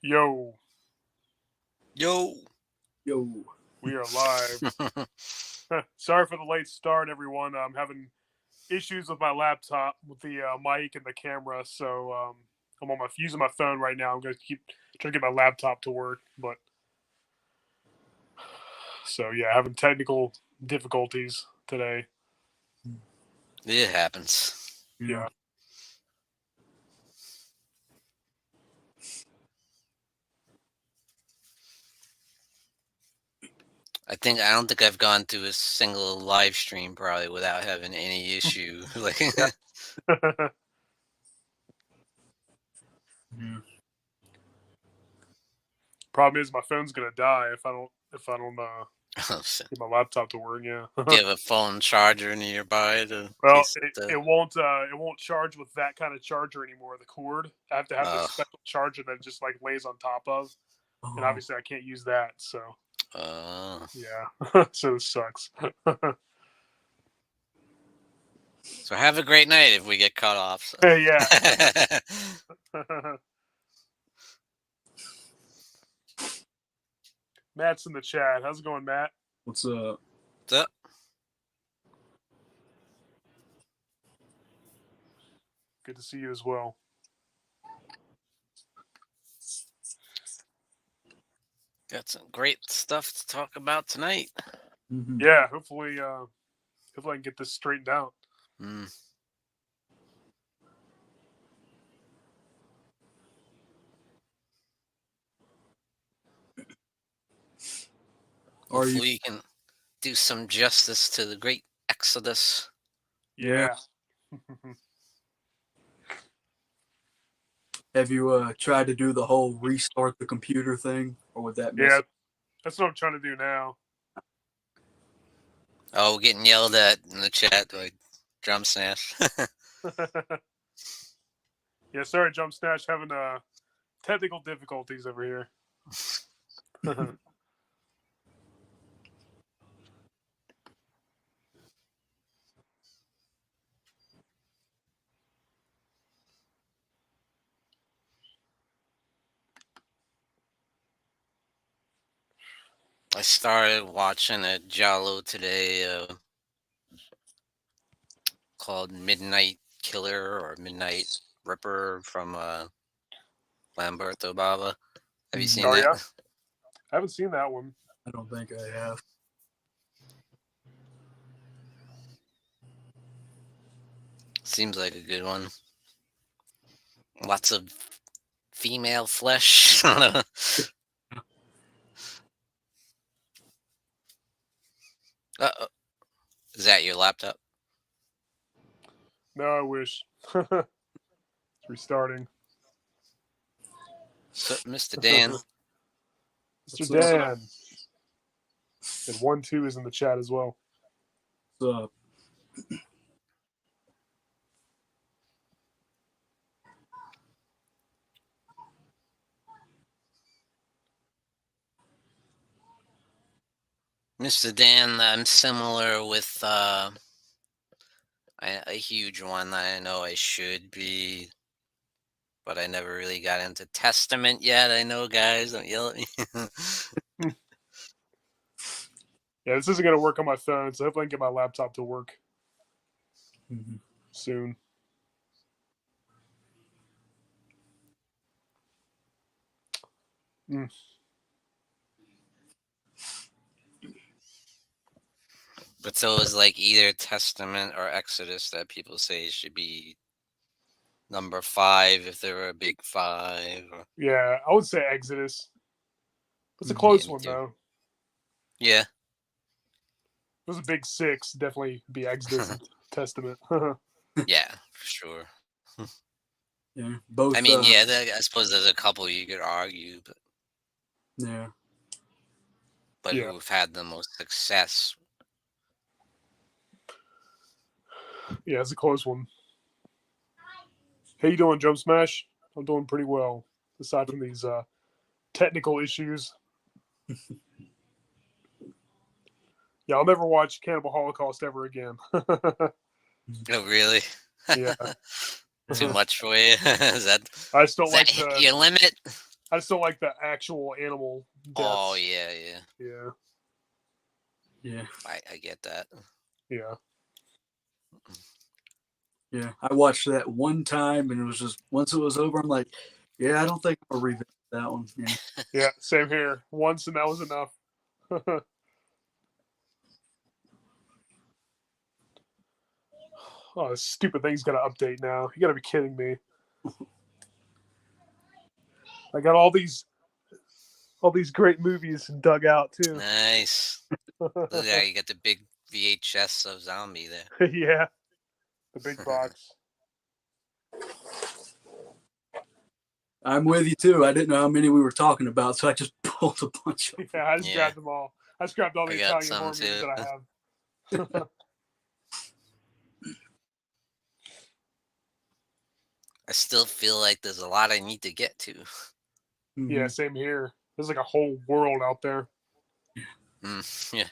Yo, Yo. Yo. we are live. Sorry for the late start, everyone. I'm having issues with my laptop, with the mic and the camera, so I'm using my phone right now. I'm going to keep trying to get my laptop to work, but so yeah, having technical difficulties today. It happens. Yeah. I don't think I've gone through a single live stream probably without having any issue. Like, Problem is, my phone's going to die if I don't get my laptop to work. Yeah. do you have a phone charger nearby? Well, it won't charge with that kind of charger anymore. The cord, I have to have this special charger that just like lays on top of, and obviously I can't use that. So yeah, so it sucks. So have a great night if we get cut off. So. Yeah. Matt's in the chat. How's it going, Matt? What's up? What's up? Good to see you as well. Got some great stuff to talk about tonight. Mm-hmm. Yeah, hopefully I can get this straightened out. Hopefully we can do some justice to the great Exodus. Yeah. Have you tried to do the whole restart the computer thing, or would that miss? Yeah, that's what I'm trying to do now. Oh, getting yelled at in the chat like Drum Snash. Yeah, sorry, Jump Snatch, having technical difficulties over here. I started watching a Giallo today called Midnight Killer or Midnight Ripper from Lamberto Bava. Have you seen that? Yeah? I haven't seen that one. I don't think I have. Seems like a good one. Lots of female flesh. Uh-oh. Is that your laptop? No, I wish. It's restarting. So, Mr. Dan. Mr. Dan. And 1-2 is in the chat as well. What's up? Mr. Dan, I'm similar with a huge one that I know I should be, but I never really got into Testament yet. I know, guys, don't yell at me. Yeah, this isn't going to work on my phone, so hopefully I can get my laptop to work soon. But so it's like either Testament or Exodus that people say should be number 5 if they were a big 5. Or... Yeah, I would say Exodus. It's a close one, though. Yeah. If it was a big 6, definitely be Exodus and Testament. Yeah, for sure. Yeah, both. I mean, yeah, I suppose there's a couple you could argue, but yeah. But who've had the most success? Yeah, it's a close one. How you doing, Jump Smash? I'm doing pretty well, aside from these technical issues. Yeah, I'll never watch Cannibal Holocaust ever again. Oh, really? Yeah. Too much for you? Is that? I just don't like your limit? I just don't like the actual animal deaths. Oh yeah, yeah. Yeah. Yeah. I get that. Yeah. Yeah. I watched that one time, and it was just once it was over, I'm like, yeah, I don't think I'll revisit that one. Yeah. Yeah. Same here. Once and that was enough. Oh, this stupid thing's got to update now. You got to be kidding me. I got all these great movies dug out too. Nice. Look at that. You got the big VHS of Zombie there. Yeah, the big box. I'm with you too. I didn't know how many we were talking about, so I just pulled a bunch of them. Yeah, I just Yeah. grabbed them all. I just grabbed all the I got Italian horror some, movies too. that I have. I still feel like there's a lot I need to get to. Yeah, same here. There's like a whole world out there. Yeah.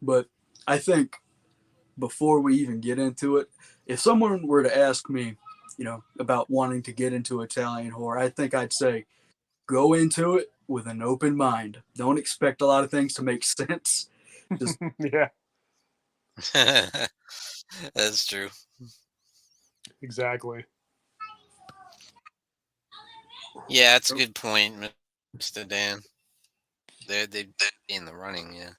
But I think before we even get into it, if someone were to ask me, about wanting to get into Italian horror, I think I'd say go into it with an open mind. Don't expect a lot of things to make sense. Just Yeah, That's true. exactly. Yeah, that's a good point, Mr. Dan. They'd be in the running, yeah.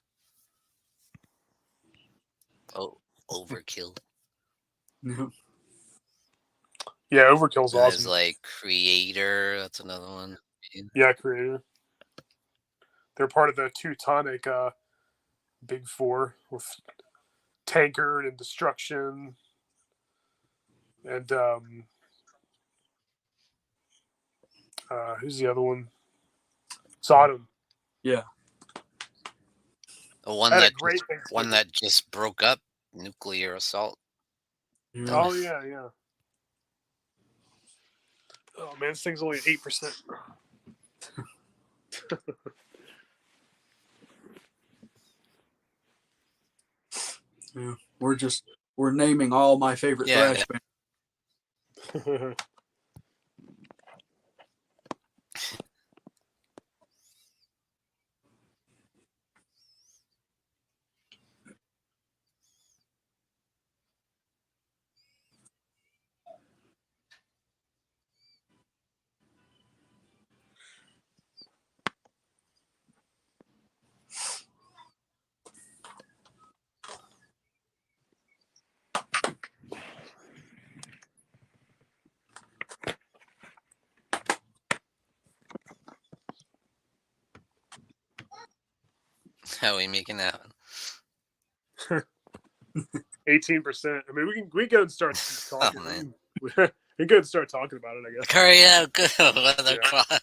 Oh, overkill. Yeah, Overkill's And there's awesome. like Creator. That's another one. Yeah, Creator. They're part of the Teutonic Big Four with Tankard and Destruction and who's the other one? Sodom. Yeah. The one Had a that great just, one that just broke up. Nuclear assault. Oh yeah. Oh man, this thing's only 8%. Yeah. We're naming all my favorite thrash bands. How are we making that one? 18%. I mean, we can go and start talking. Oh, man. We can go and start talking about it, I guess. Hurry up, good. Yeah.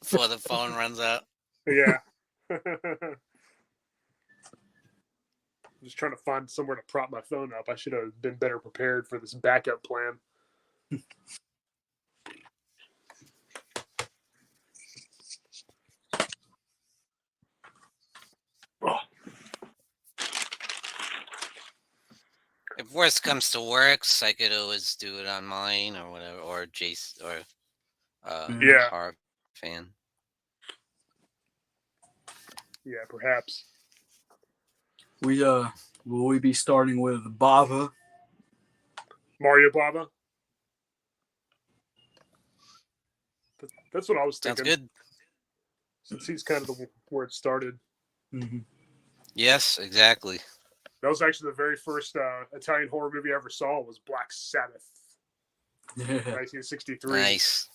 Before the phone runs out. Yeah. I'm just trying to find somewhere to prop my phone up. I should have been better prepared for this backup plan. Oh. If worst comes to worst, I could always do it on mine or whatever, or Jason, or Yeah. Harv fan. Yeah, perhaps. Will we be starting with Bava? Mario Bava? That's what I was Sounds thinking. good. Since he's kind of where it started. Mm-hmm. Yes, exactly. That was actually the very first Italian horror movie I ever saw was Black Sabbath, Yeah. 1963. Nice.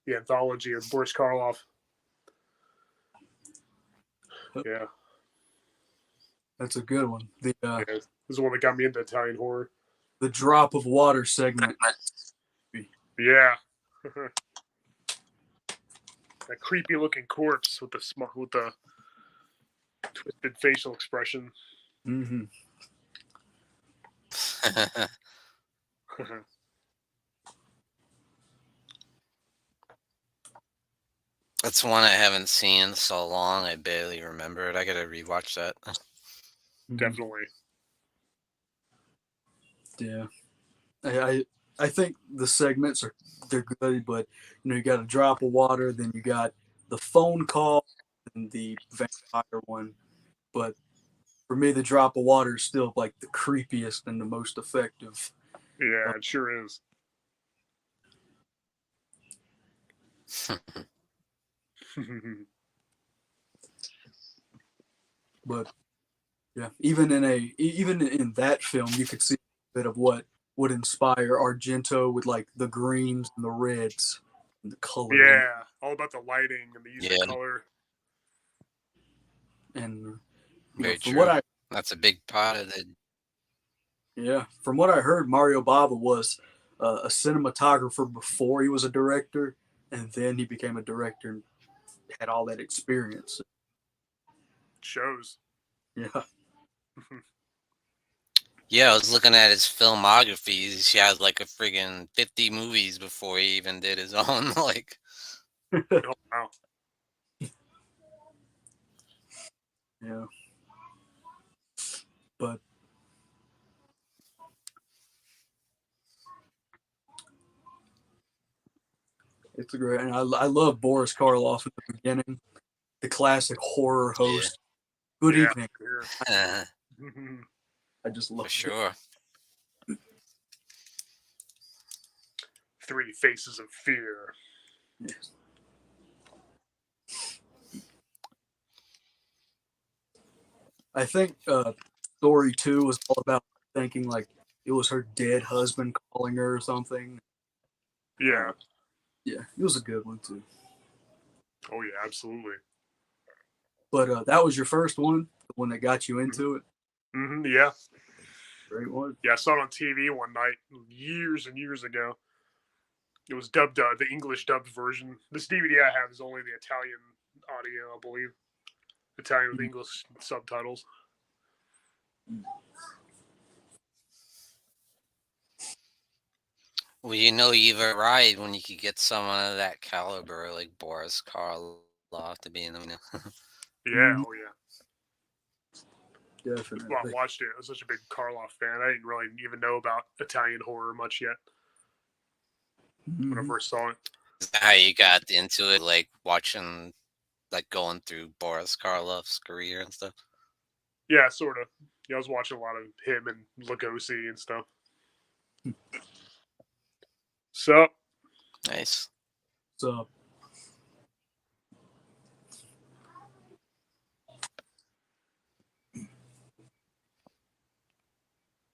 The anthology of Boris Karloff. Yeah. That's a good one. Yeah, this is the one that got me into Italian horror. The drop of water segment. Yeah. That creepy looking corpse with the twisted facial expression. Mm-hmm. That's one I haven't seen in so long. I barely remember it. I gotta rewatch that. Definitely. Yeah, I think the segments they're good, but you got a drop of water, then you got the phone call and the vampire one. But for me, the drop of water is still like the creepiest and the most effective. Yeah, it sure is. But yeah, even in that film, you could see a bit of what would inspire Argento with like the greens and the reds and the coloring. Yeah, all about the lighting and the use Yeah, of color. And very from true. what I That's a big part of it. from what I heard, Mario Bava was a cinematographer before he was a director, and then he became a director and had all that experience. Shows. Yeah, Yeah, I was looking at his filmography. He had like a friggin' 50 movies before he even did his own. Like, Oh, wow. yeah, but it's a great. And I love Boris Karloff at the beginning, the classic horror yeah, host. Good Yeah. evening. I just love for it. sure. Three Faces of Fear. Yes. I think story 2 was all about thinking like it was her dead husband calling her or something. Yeah. Yeah, it was a good one too. Oh, yeah, absolutely. But that was your first one, the one that got you into it. Yeah. Great one. Yeah, I saw it on TV one night years and years ago. It was dubbed, the English dubbed version. This DVD I have is only the Italian audio, I believe. Italian with English subtitles. Well, you've arrived when you could get someone of that caliber like Boris Karloff to be in them. Yeah, oh yeah. Definitely. Well, I watched it. I was such a big Karloff fan. I didn't really even know about Italian horror much yet when I first saw it. Is that how you got into it? Like watching, like going through Boris Karloff's career and stuff? Yeah, sort of. Yeah, I was watching a lot of him and Lugosi and stuff. So, Nice. So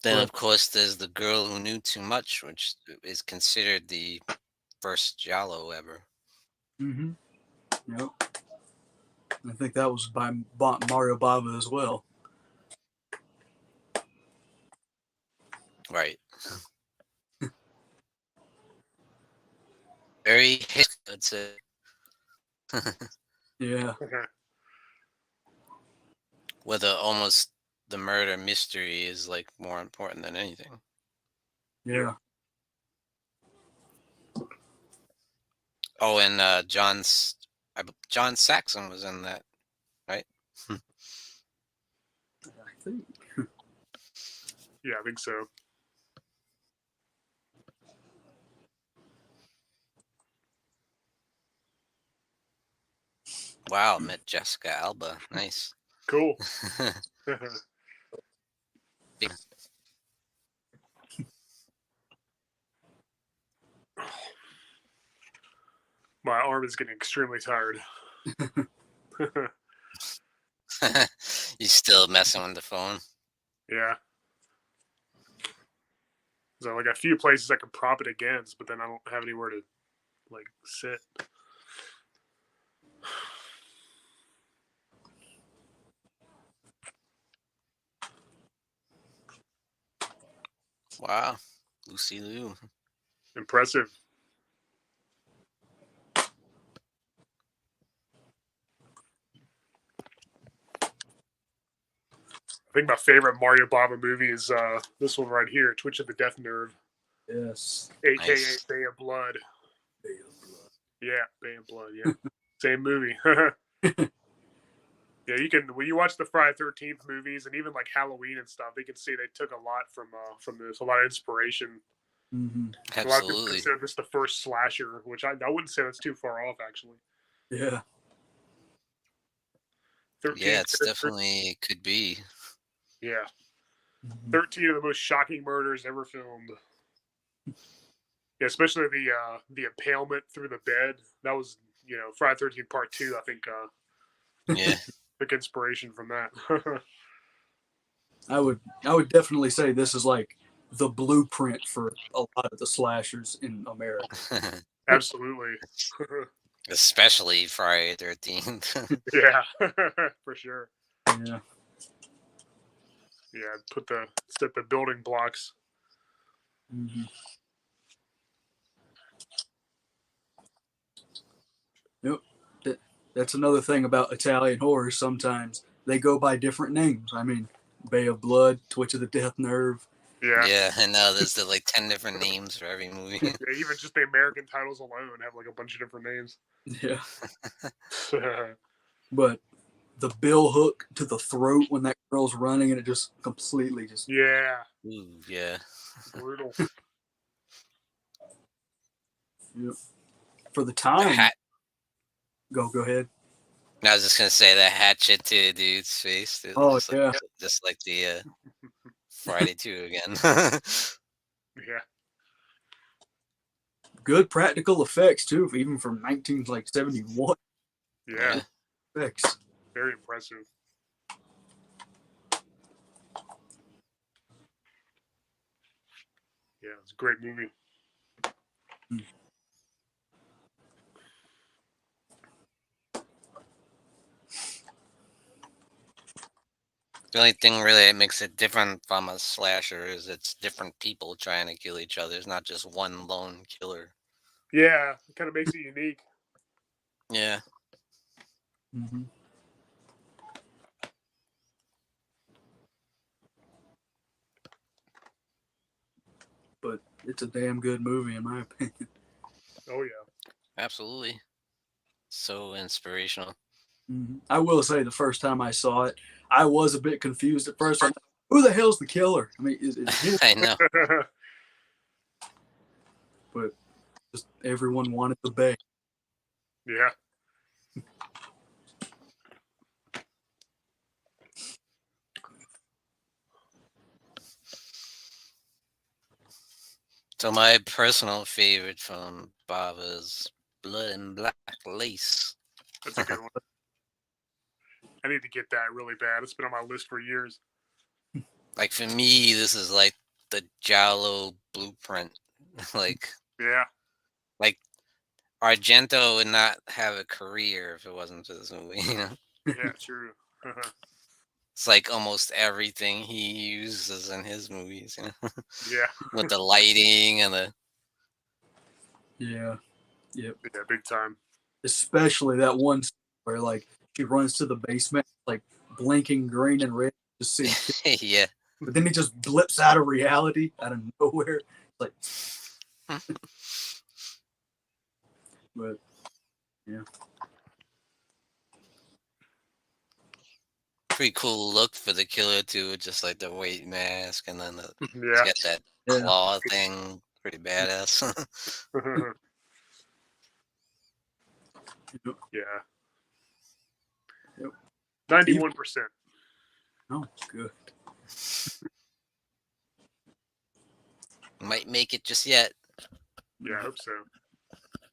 Then, but of course, there's The Girl Who Knew Too Much, which is considered the first Giallo ever. yep. I think that was by Mario Bava as well. Right. Very hit, I'd say. Yeah. Whether almost the murder mystery is like more important than anything. Yeah. Oh, and John Saxon was in that, right? I think. yeah, I think so. Wow, met Jessica Alba. Nice. Cool. Big- My arm is getting extremely tired. You still messing with the phone? Yeah. So like a few places I could prop it against, but then I don't have anywhere to like sit. Wow, Lucy Liu. Impressive. I think my favorite Mario Bava movie is this one right here, Twitch of the Death Nerve, Yes. aka Nice. Bay of Blood. Yeah, Bay of Blood. Yeah, same movie. Yeah, you can when you watch the Friday 13th movies and even like Halloween and stuff, they can see they took a lot from this, a lot of inspiration. Mm-hmm. A lot of people Absolutely. consider this the first slasher, which I wouldn't say that's too far off actually. Yeah. 13, Yeah, it's definitely could be. yeah, Mm-hmm. 13 of the most shocking murders ever filmed. Yeah, especially the impalement through the bed. That was Friday 13th Part 2. I think Yeah. took inspiration from that. I would definitely say this is like the blueprint for a lot of the slashers in America. Absolutely. Especially Friday 13th. Yeah, for sure. Yeah. Yeah, set the building blocks. Mm-hmm. Yep. That's another thing about Italian horror. Sometimes they go by different names. I mean, Bay of Blood, Twitch of the Death Nerve. Yeah. Yeah, I know there's like 10 different names for every movie. Yeah, even just the American titles alone have like a bunch of different names. Yeah. But the bill hook to the throat when that girl's running and it just completely just. Yeah. Ooh, yeah. Brutal. Yep. For the The time. hat. Go ahead. I was just gonna say the hatchet to a dude's face. Oh, Just like, yeah. just like the Friday 2 again. Yeah. Good practical effects, too, even from 1971. Yeah. Effects. Very impressive. Yeah, it's a great movie. The only thing really that makes it different from a slasher is it's different people trying to kill each other. It's not just one lone killer. Yeah, it kind of makes it unique. Yeah. Mm-hmm. But it's a damn good movie, in my opinion. Oh yeah. Absolutely. So inspirational. Mm-hmm. I will say, the first time I saw it, I was a bit confused at first. I'm like, who the hell's the killer? I mean, is it him? I know. But just everyone wanted the bay. Yeah. So my personal favorite from Bob is Blood and Black Lace. That's a good one. I need to get that really bad. It's been on my list for years. Like for me, this is like the Giallo blueprint. like Yeah. like Argento would not have a career if it wasn't for this movie, you know? Yeah, true. It's like almost everything he uses in his movies, you know? Yeah. With the lighting and the Yeah. Yep. Yeah, big time. Especially that one scene where, like, she runs to the basement, like, blinking green and red to see. yeah. But then he just blips out of reality out of nowhere. Like, but yeah. Pretty cool look for the killer too, just like the white mask and then he's Yeah. got that Yeah. claw thing. Pretty badass. Yeah. Yep. 91%. Oh, good. Might make it just yet. Yeah, I hope so.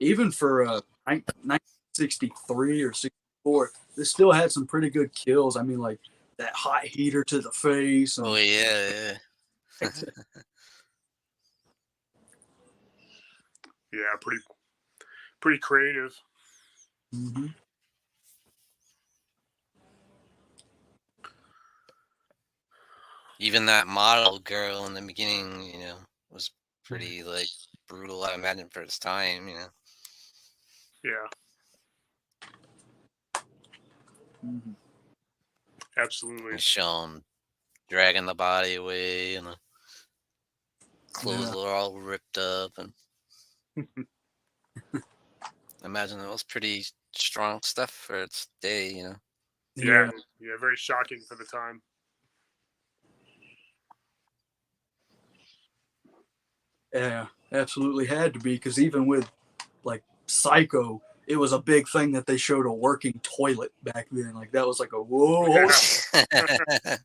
Even for 1963 or 64, this still had some pretty good kills. I mean, like that hot heater to the face. And, Oh yeah. Yeah, pretty creative. mm-hmm. Even that model girl in the beginning, you know, was pretty like brutal, I imagine, for its time, you know. Yeah, Mm-hmm. absolutely. And shown dragging the body away and the clothes Yeah. were all ripped up and I imagine it was pretty strong stuff for its day, you know. Yeah, yeah, very shocking for the time. Yeah, absolutely had to be, because even with like Psycho, it was a big thing that they showed a working toilet back then. Like that was like a whoa. Yeah.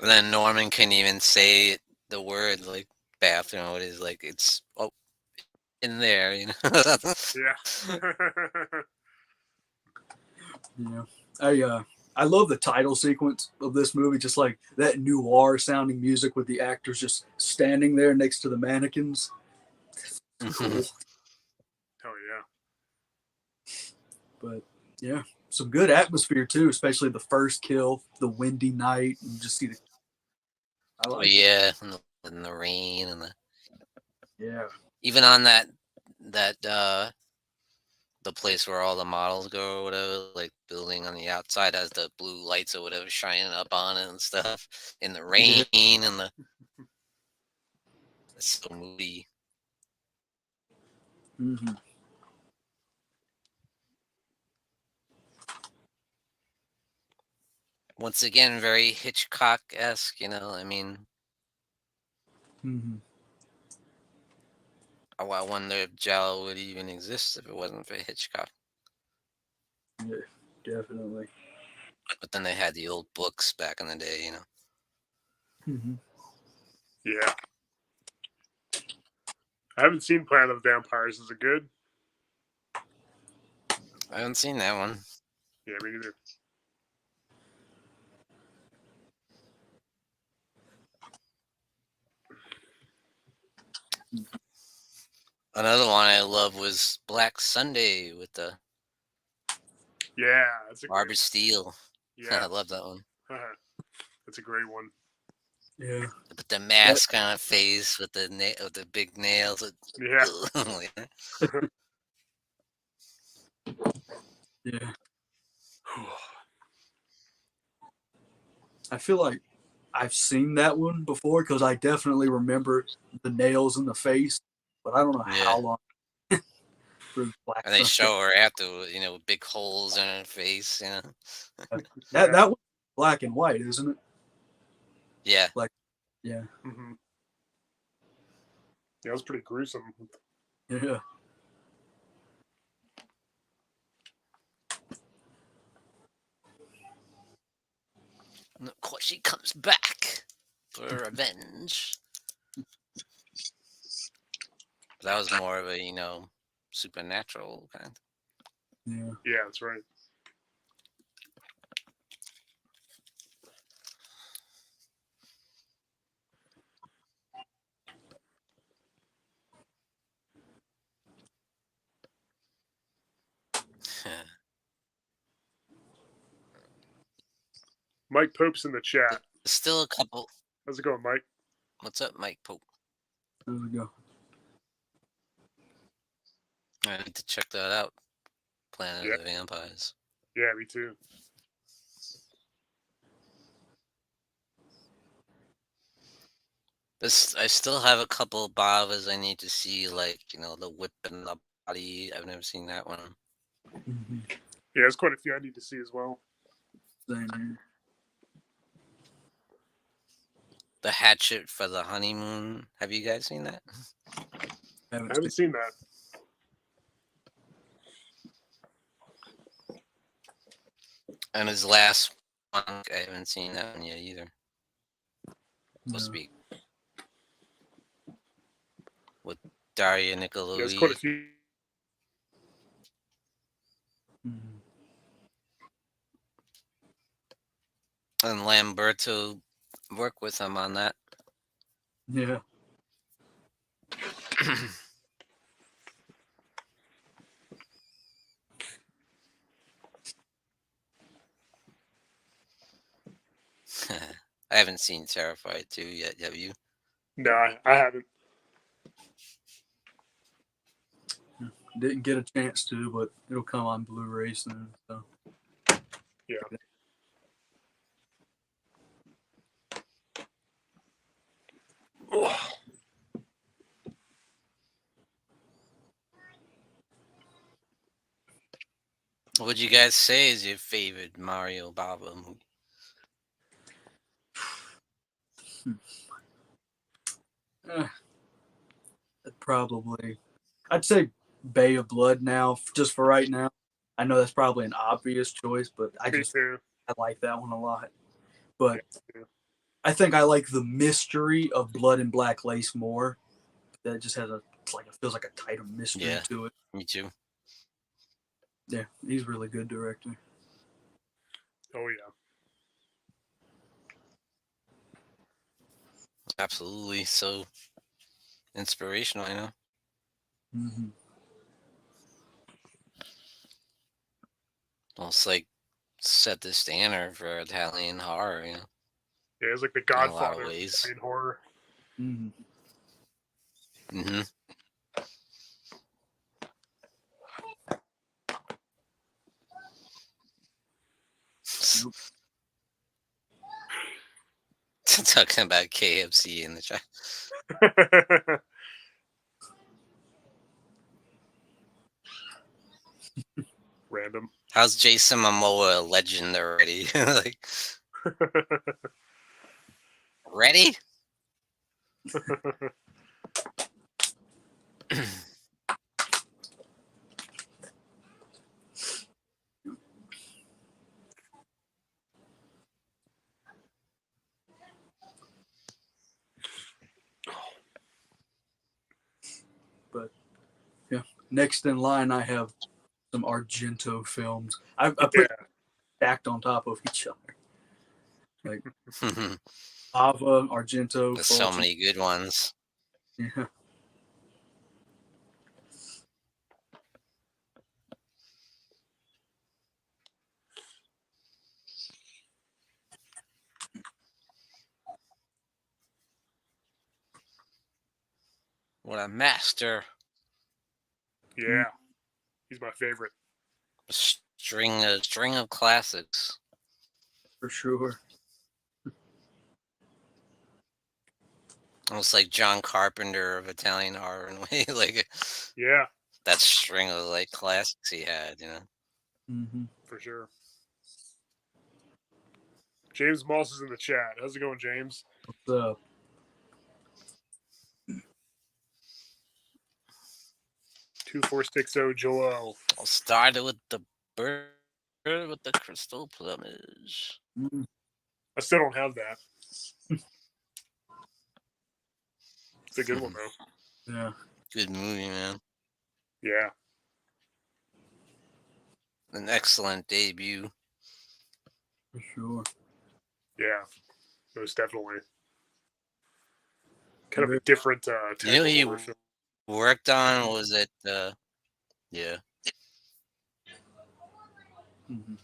And then Norman couldn't even say the word like bathroom. It is like it's in there, you know. Yeah. Yeah, I love the title sequence of this movie, just like that noir sounding music with the actors just standing there next to the mannequins. Cool. Oh yeah. But yeah, some good atmosphere too, especially the first kill, the windy night, and just see the. I Oh like it. yeah, and the rain and Yeah. even on that the place where all the models go or whatever, like building on the outside has the blue lights or whatever shining up on it and stuff in the rain and it's so moody. Mm-hmm. Once again, very Hitchcock-esque, you know. I mean, Mm-hmm. I wonder if Jello would even exist if it wasn't for Hitchcock. Yeah, definitely. But then they had the old books back in the day, you know. Mm-hmm. Yeah. I haven't seen Planet of the Vampires. Is it good? I haven't seen that one. Yeah, me neither. Another one I love was Black Sunday with the Yeah, that's a great Barbara one. Steele. Yeah. I love that one. That's a great one. Yeah. But the mask on her face with the big nails. Yeah. Yeah. I feel like I've seen that one before because I definitely remember the nails in the face, but I don't know Yeah. how long. For Black And they Sunday. show her after, you know, big holes in her face, you know. That was black and white, isn't it? Yeah. Like, yeah, Mm-hmm. Yeah, it was pretty gruesome. yeah. And of course, she comes back for revenge. That was more of a, you know, supernatural kind. Yeah. Yeah, that's right. Mike Pope's in the chat. Still a couple. How's it going, Mike? What's up, Mike Pope? There we go. I need to check that out. Planet Yeah. of the Vampires. Yeah, me too. I still have a couple of Bavas I need to see, like, you know, the whip and the body. I've never seen that one. Mm-hmm. Yeah, there's quite a few I need to see as well. Same here. The Hatchet for the Honeymoon. Have you guys seen that? I haven't seen that. And his last one, I haven't seen that one yet either. Supposed to be with Daria Yeah, there's quite a Nicolodi. few. Mm-hmm. And Lamberto worked with him on that. Yeah. I haven't seen Terrified 2 yet, have you? No, I haven't. Didn't get a chance to, but it'll come on Blu-ray soon. So. Yeah. Oh. What would you guys say is your favorite Mario Bava movie? Probably, I'd say Bay of Blood now, just for right now. I know that's probably an obvious choice, but I like that one a lot. But Yeah. I think I like the mystery of Blood and Black Lace more. That just has it feels like a tighter mystery to it. Me too. Yeah, he's a really good director. Oh yeah. Absolutely. So inspirational, you know. Mm-hmm. Almost like set the standard for Italian horror, you know. Yeah, it's like the In a lot Godfather of of ways. Italian horror. Mm-hmm. Mm-hmm. Nope. Talking about KFC in the chat. Random. How's Jason Momoa a legend already? Like, ready? But yeah, next in line, I have some Argento films. I put stacked on top of each other. Like Ava, Argento, There's so many good ones. Yeah. What a master. Yeah. He's my favorite. A string of classics. For sure. Almost like John Carpenter of Italian horror in a way. Like, yeah, that string of like classics he had, you know. Mm-hmm. For sure. James Moss is in the chat. How's it going, James? What's up? 2460 Joel. I'll start it with the bird with the crystal plumage. Mm-hmm. I still don't have that. It's a good one though. Yeah. Good movie, man. Yeah. An excellent debut. For sure. Yeah. It was definitely kind of a different type You know, he of horror film. worked on, was it yeah. Mm-hmm.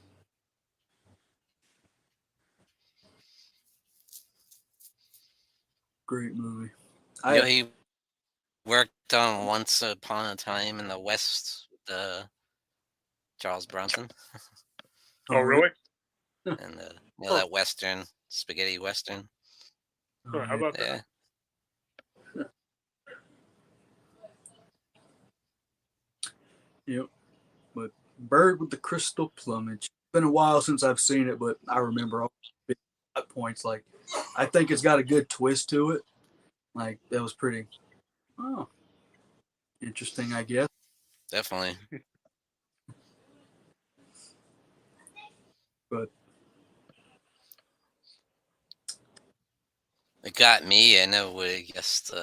Great movie. You know, he worked on Once Upon a Time in the West, Charles Bronson. Oh, really? And you know, that Western, spaghetti Western. Oh, how about that? Yep. But Bird with the Crystal Plumage. Been a while since I've seen it, but I remember all the points. Like, I think it's got a good twist to it. Like, that was pretty interesting, I guess. Definitely. But it got me. I never would have guessed.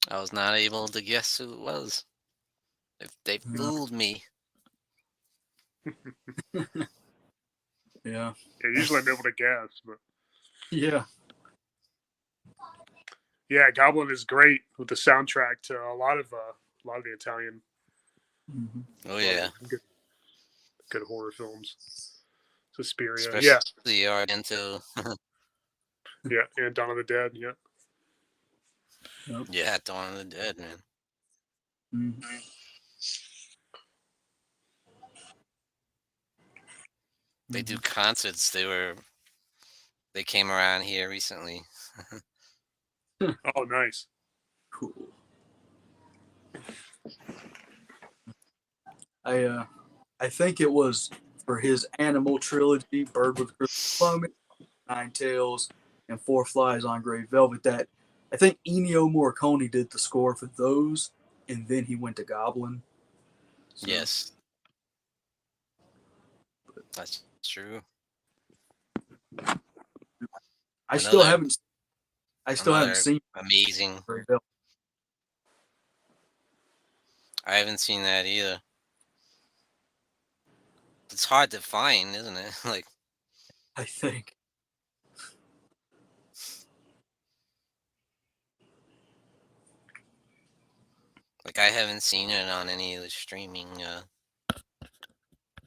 I was not able to guess who it was. They fooled me. Yeah. Usually I'm able to guess, but yeah. Yeah, Goblin is great with the soundtrack to a lot of the Italian. Mm-hmm. Oh yeah. Good horror films. Suspiria. Especially the Argento. Yeah, and Dawn of the Dead. Yeah. Yep. Yeah, Dawn of the Dead, man. Mm-hmm. They do concerts. They came around here recently. Oh, nice. Cool. I think it was for his animal trilogy, Bird with Crystal Plumage, Nine Tails, and Four Flies on Gray Velvet. That I think Ennio Morricone did the score for those, and then he went to Goblin. So, Yes, that's true. I still Another haven't. I still haven't another seen amazing. Gray Velvet. I haven't seen that either. It's hard to find, isn't it? Like, I think. I haven't seen it on any of the streaming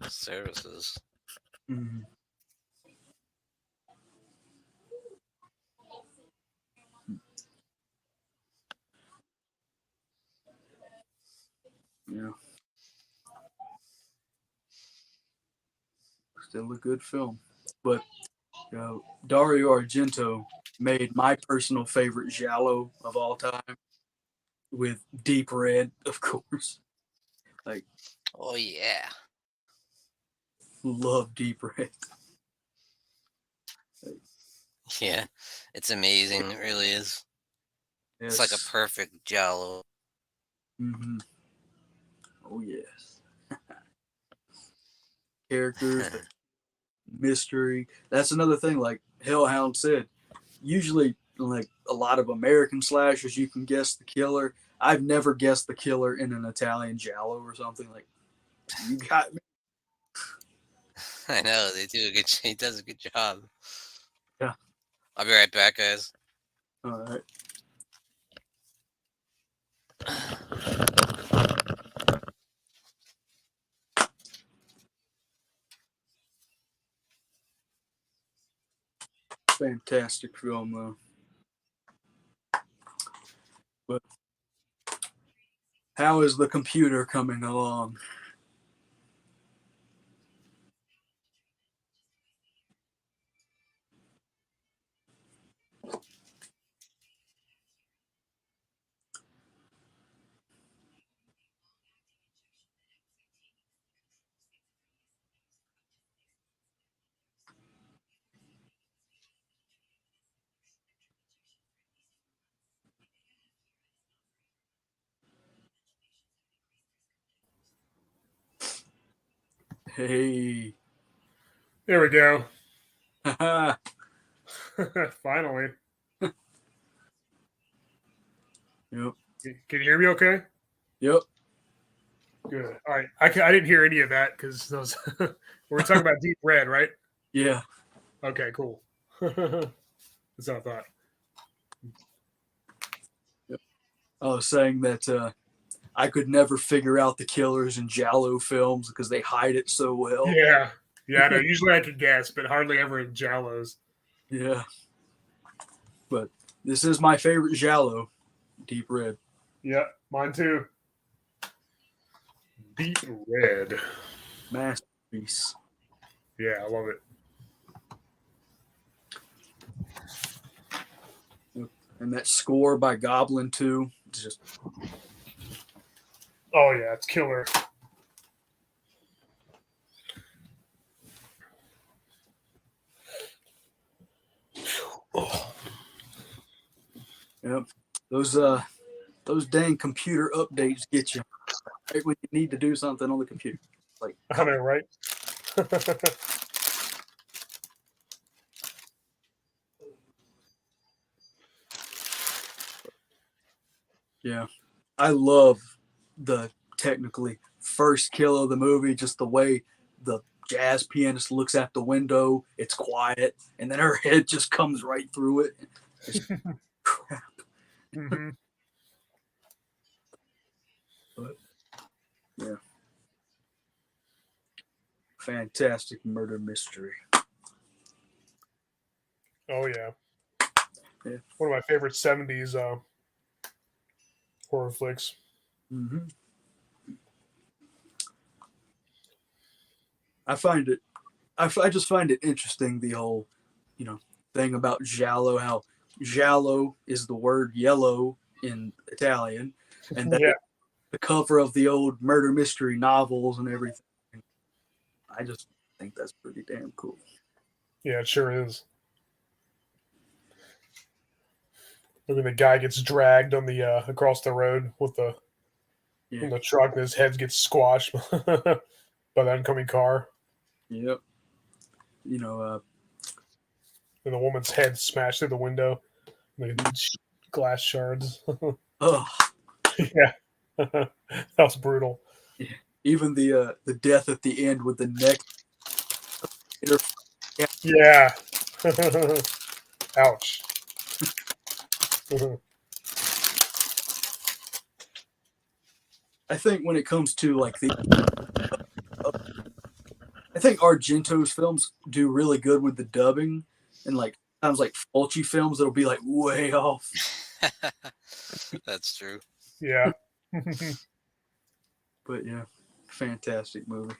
services. Mhm. Yeah. Still a good film, but Dario Argento made my personal favorite giallo of all time with Deep Red, of course. Like, Oh yeah, love Deep Red. yeah. It's amazing. It really is. It's like a Yes. perfect Jello. Mm-hmm. Oh yes. Characters, the mystery. That's another thing. Like Hellhound said, usually like a lot of American slashers, you can guess the killer. I've never guessed the killer in an Italian giallo or something. Like, you got me. I know they do a good. He does a good job. Yeah. I'll be right back, guys. All right. Fantastic film though. But how is the computer coming along? Hey. There we go. Yep. Finally. Can you hear me okay? Yep. Good. All right. I didn't hear any of that because those we're talking about Deep Red, right? Yeah. Okay, cool. That's what I thought. Yep. I was saying that I could never figure out the killers in giallo films because they hide it so well. Yeah. Yeah, I know. Usually I could guess, but hardly ever in Jallos. Yeah. But this is my favorite giallo, Deep Red. Yeah, mine too. Deep Red. Masterpiece. Yeah, I love it. And that score by Goblin too. Just Oh yeah, it's killer. Oh. yep. Those dang computer updates get you right when you need to do something on the computer. Like, I know, right? yeah. I love the technically first kill of the movie, just the way the jazz pianist looks out the window, it's quiet, and then her head just comes right through it. It's crap. Mm-hmm. But yeah. Fantastic murder mystery. Oh yeah. Yeah. One of my favorite '70s horror flicks. Mm-hmm. I just find it interesting, the whole, thing about giallo, how giallo is the word yellow in Italian, and that Yeah. the cover of the old murder mystery novels and everything. I just think that's pretty damn cool. Yeah, it sure is. Look, the guy gets dragged on the across the road with the Yeah. the truck, and his head gets squashed by the oncoming car, Yep. You know, and the woman's head smashed through the window. The glass shards. oh, Yeah, that was brutal. even the death at the end with the neck. Yeah. Ouch. I think when it comes to like I think Argento's films do really good with the dubbing, and like sometimes like Fulci films that'll be like way off. That's true. Yeah. But yeah, fantastic movie.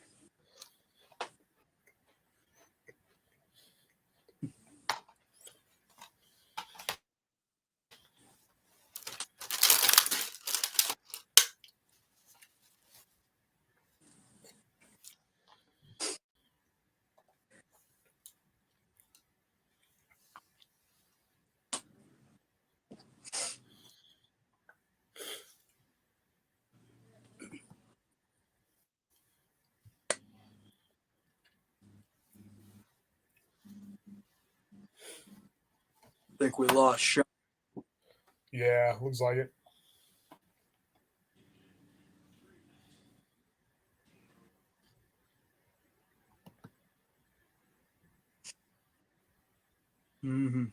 I think we lost Sean. Yeah, looks like it. Mm-hmm.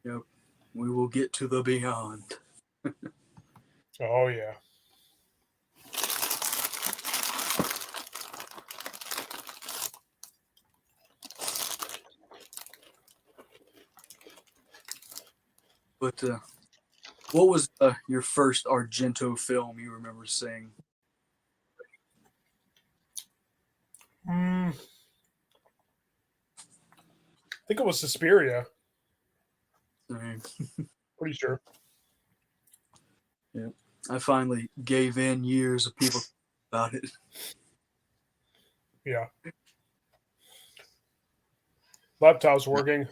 Yep. We will get to the beyond. Oh yeah. But what was your first Argento film you remember seeing? I think it was Suspiria. Same. Pretty sure. Yeah. I finally gave in years of people about it. Yeah. Laptop's working.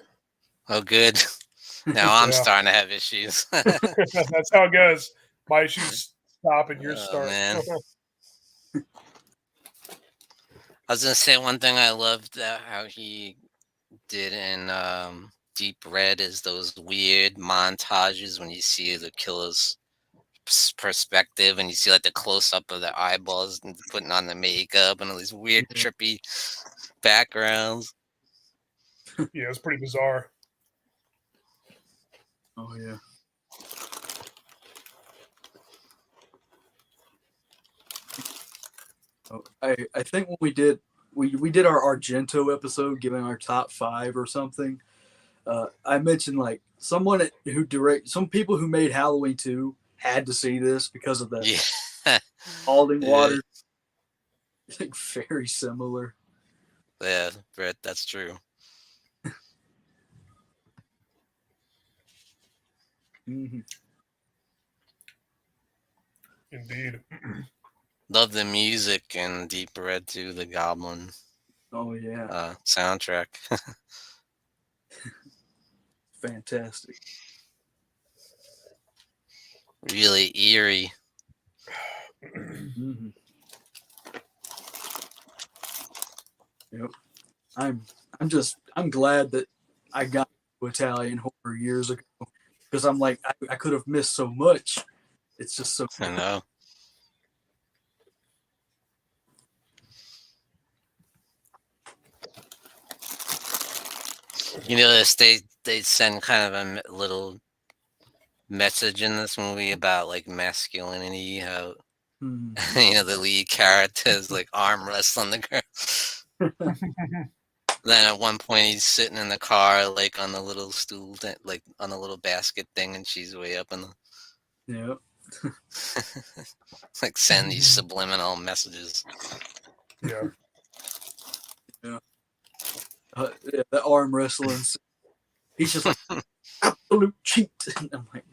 Oh, good. Now I'm Yeah. starting to have issues. That's how it goes. My issues stop and yours Oh, start. man. I was gonna say one thing I loved how he did in Deep Red is those weird montages when you see the killer's perspective and you see like the close up of the eyeballs and putting on the makeup and all these weird trippy backgrounds. Yeah, it's pretty bizarre. Oh yeah. Oh, I think when we did our Argento episode, giving our top 5 or something. I mentioned like some people who made Halloween 2 had to see this because of the Yeah. scalding Yeah. water. I think very similar. Yeah, Brett, that's true. Mm-hmm. Indeed. Love the music in Deep Red too, the Goblin Oh yeah, soundtrack. fantastic. Really eerie. Mm-hmm. Yep. I'm glad that I got to Italian horror years ago because I'm like I could have missed so much. It's just so I know. You notice they send kind of a little message in this movie about like masculinity, how the lead character is like arm wrestling the girl. Then at one point he's sitting in the car like on the little stool like on the little basket thing and she's way up in the yeah. like send these subliminal messages. Yeah. Yeah. Yeah, the arm wrestling. He's just like absolute cheat. And I'm like,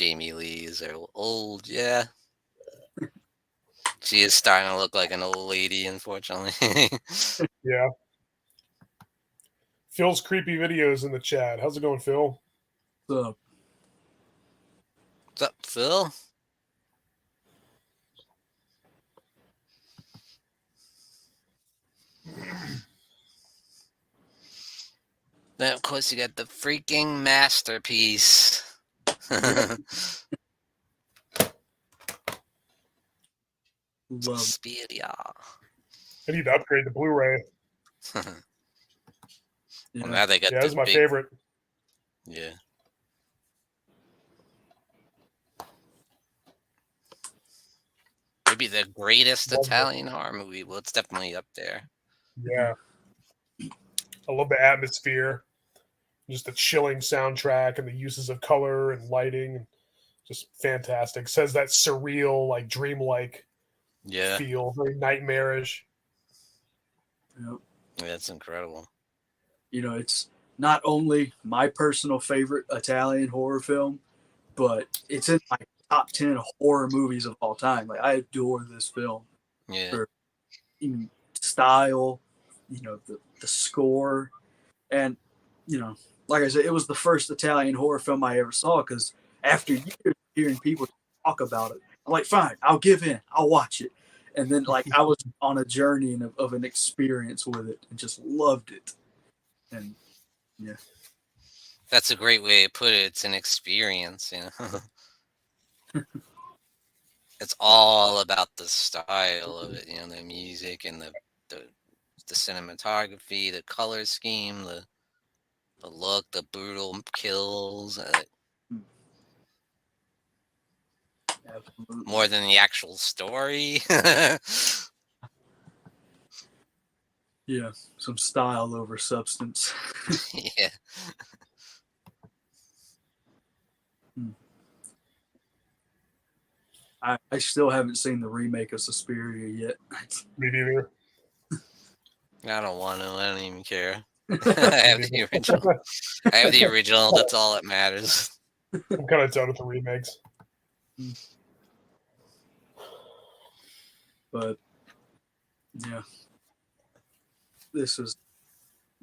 Jamie Lee is old, yeah. She is starting to look like an old lady, unfortunately. Yeah. Phil's creepy videos in the chat. How's it going, Phil? So, What's up, Phil? Then, of course, you got the freaking masterpiece. love it. Suspiria. I need to upgrade the Blu-ray. Well, Yeah. now they got Yeah, this the is my big, favorite. yeah. Maybe the greatest Love it. Italian horror movie. Well, it's definitely up there. Yeah. I love the atmosphere, just the chilling soundtrack and the uses of color and lighting. Just fantastic. Says that surreal, like dreamlike Yeah, feel, very nightmarish. Yep. yeah, that's incredible. You know, it's not only my personal favorite Italian horror film, but it's in my top 10 horror movies of all time. Like, I adore this film. Yeah, For even style, you know, the score, and, you know, like I said, it was the first Italian horror film I ever saw, because after years of hearing people talk about it, I'm like, fine, I'll give in, I'll watch it. And then, like, I was on a journey of an experience with it and just loved it. And yeah, that's a great way to put it. It's an experience, you know. It's all about the style of it, you know, the music and the cinematography, the color scheme, the look, the brutal kills, absolutely. more than the actual story. Yeah, some style over substance. Yeah. I still haven't seen the remake of Suspiria yet. Me neither. I don't want to. I don't even care. I have the original. I have the original. That's all that matters. I'm kind of done with the remakes. But yeah, this is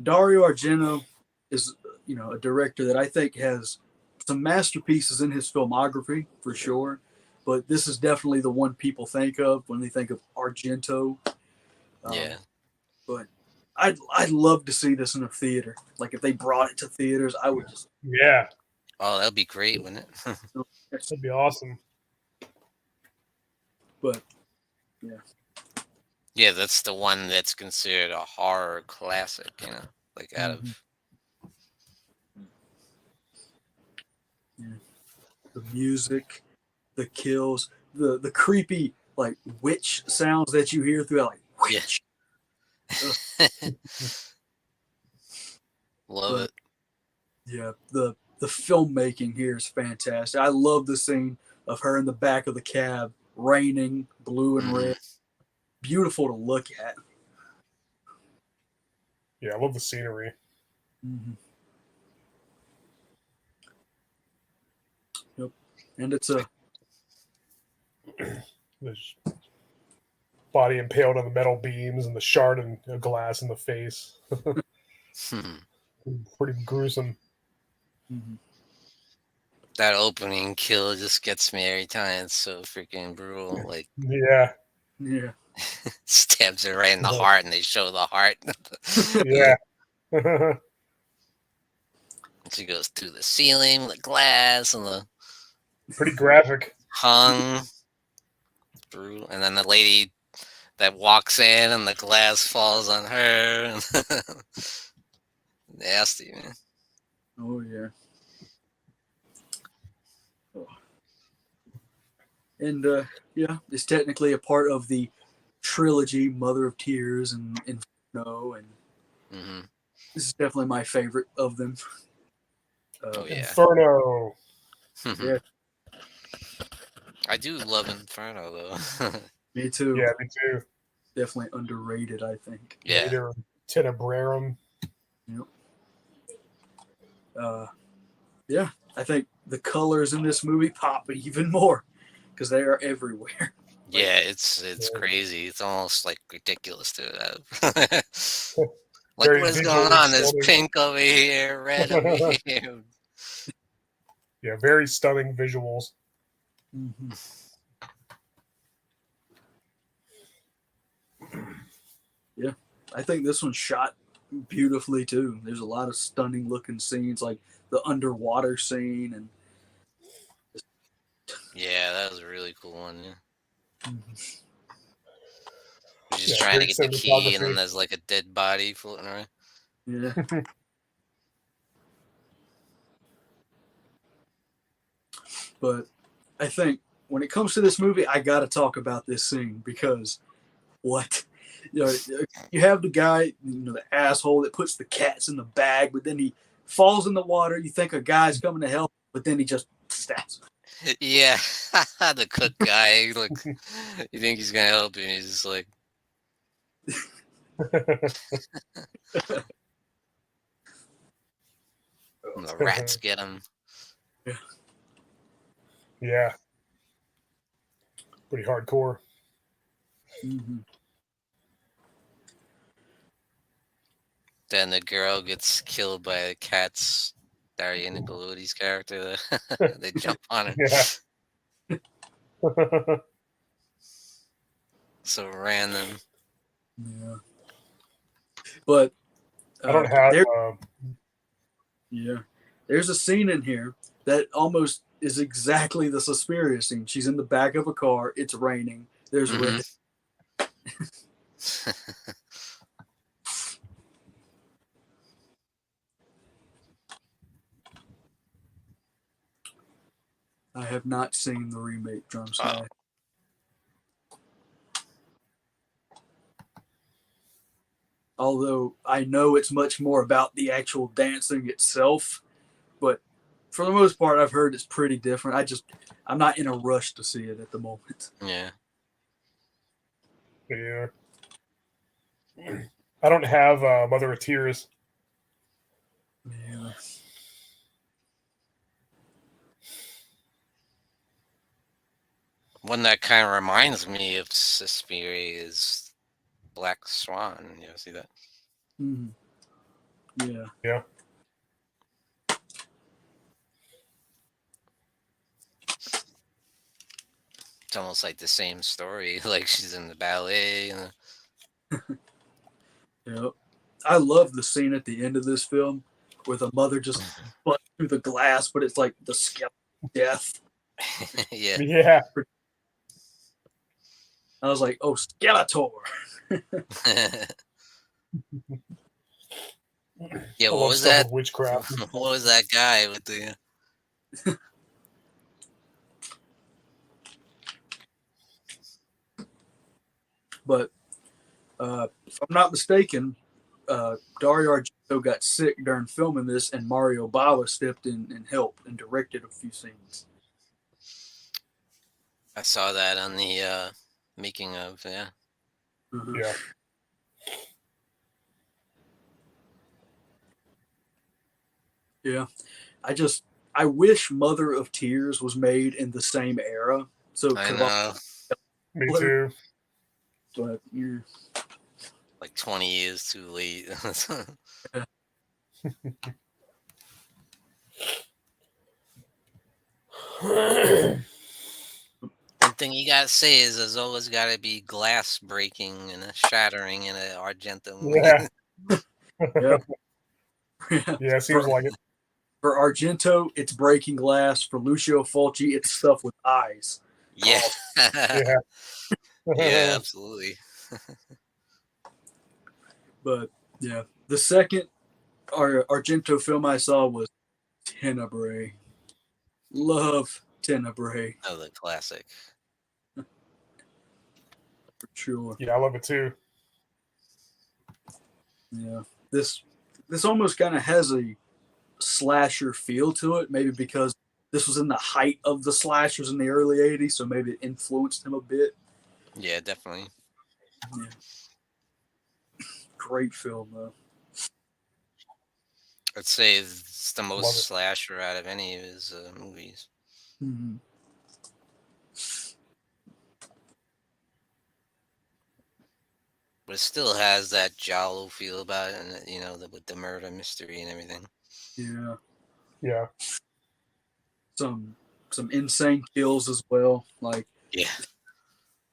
Dario Argento is, you know, a director that I think has some masterpieces in his filmography for sure, but this is definitely the one people think of when they think of Argento. Yeah. But I'd love to see this in a theater. Like, if they brought it to theaters, I would just. Yeah, Oh, that'd be great, wouldn't it? that'd be awesome. But yeah, Yeah, that's the one that's considered a horror classic, you know, like out of. the music, the kills, the creepy like witch sounds that you hear throughout, like witch. Love But it. yeah, the filmmaking here is fantastic. I love the scene of her in the back of the cab, raining, blue and red. Beautiful to look at. Yeah, I love the scenery. Mm-hmm. Yep, and it's a There's body impaled on the metal beams and the shard of glass in the face. Pretty gruesome. mm-hmm. That opening kill just gets me every time. It's so freaking brutal. Like, Yeah, Yeah, stabs her right in the heart, and they show the heart. yeah. She goes through the ceiling, the glass, and the Pretty graphic. hung. Brutal. And then the lady that walks in, and the glass falls on her. Nasty, man. oh yeah. Oh. And yeah, it's technically a part of the trilogy Mother of Tears and Inferno, and this is definitely my favorite of them. Oh yeah. Inferno. Yeah, I do love Inferno though. me too. Yeah, me too. Definitely underrated, I think. Yeah. Later, Tenebrarum. Yep. Yeah, I think the colors in this movie pop even more because they are everywhere. Yeah, it's crazy. It's almost like ridiculous to have. Like, Very what is going visually on? There's stunning. pink over here, red over here. Yeah, very stunning visuals. Mm-hmm. Yeah, I think this one's shot beautifully too. There's a lot of stunning looking scenes, like the underwater scene, and Yeah, that was a really cool one. Yeah. He's just Yeah, trying to great get the key, and then cinematography. there's like a dead body floating around. yeah. But I think when it comes to this movie, I got to talk about this scene because what? You know, you have the guy, the asshole that puts the cats in the bag, but then he falls in the water. You think a guy's coming to help, but then he just stabs. Yeah, the cook guy. Like, you think he's gonna help you? And he's just like, and the rats get him. Yeah. Pretty hardcore. Mm-hmm. Then the girl gets killed by the cats. Daria Nicolodi's character. They jump on her. Yeah. So random. Yeah. But I don't have. there's a scene in here that almost is exactly the Suspiria scene. She's in the back of a car. It's raining. There's red. I have not seen the remake Drum Smash. Although I know it's much more about the actual dancing itself, but for the most part, I've heard it's pretty different. I'm not in a rush to see it at the moment. Yeah. Yeah. I don't have Mother of Tears. Yeah. One that kind of reminds me of Suspiria is Black Swan. You ever see that? Mm-hmm. Yeah. Yeah. It's almost like the same story. Like, she's in the ballet. Yep. I love the scene at the end of this film where the mother just busts through the glass, but it's like the skeleton death. Yeah. Yeah. I was like, oh, Skeletor. Yeah, I what love was stuff that? with witchcraft. What was that guy with the? But if I'm not mistaken, Dario Argento got sick during filming this, and Mario Bava stepped in and helped and directed a few scenes. I saw that on the making of. Yeah. Uh-huh. Yeah. Yeah. I wish Mother of Tears was made in the same era. So I know. Me too. But yeah. Like 20 years too late. One thing you gotta say is there's always gotta be glass breaking and a shattering in an Argento movie. Yeah. Yeah. Yeah, it seems like it. For Argento, it's breaking glass. For Lucio Fulci, it's stuff with eyes. Yeah. Yeah. Yeah, absolutely. But yeah, the second Argento film I saw was Tenebrae. Love Tenebrae Another classic. for sure. Yeah, I love it too. Yeah, this almost kind of has a slasher feel to it. Maybe because this was in the height of the slashers in the early '80s, so maybe it influenced him a bit. Yeah, definitely. Yeah. Great film though. I'd say it's the Love most it. slasher out of any of his movies. Mm-hmm. But it still has that Giallo feel about it, and you know, with the murder mystery and everything. Yeah. Yeah. Some insane kills as well. Like, Yeah.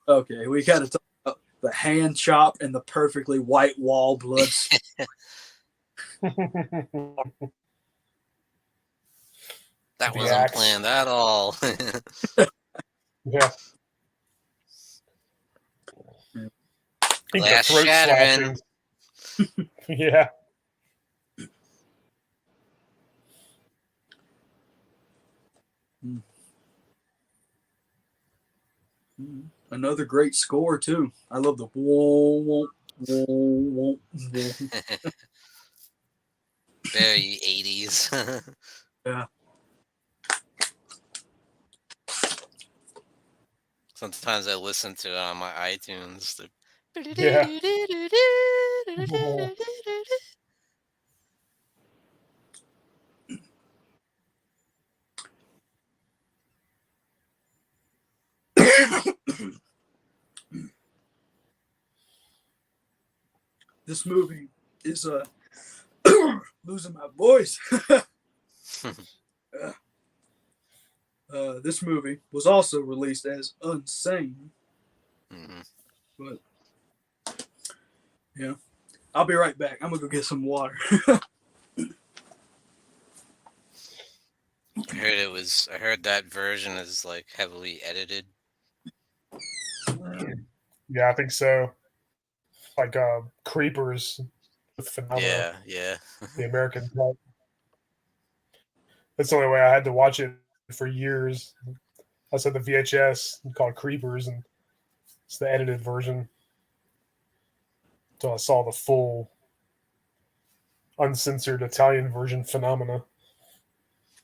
okay, we got to talk about the hand chop and the perfectly white wall blood. That The wasn't axe. planned at all. Yeah. Yeah. The Glass throat shattering. slashing. Yeah. Another great score too. I love the whoa, whoa, whoa, whoa, whoa. Very 80s. Yeah. Sometimes I listen to it on my iTunes. Yeah. This movie is losing my voice. This movie was also released as Unsane, Mhm. but yeah, I'll be right back. I'm gonna go get some water. I heard that version is like heavily edited. Yeah, I think so. Like Creepers with Phenomena, Yeah. the American cut. That's the only way I had to watch it for years. I said the VHS called Creepers, and it's the edited version. Until I saw the full, uncensored Italian version, Phenomena.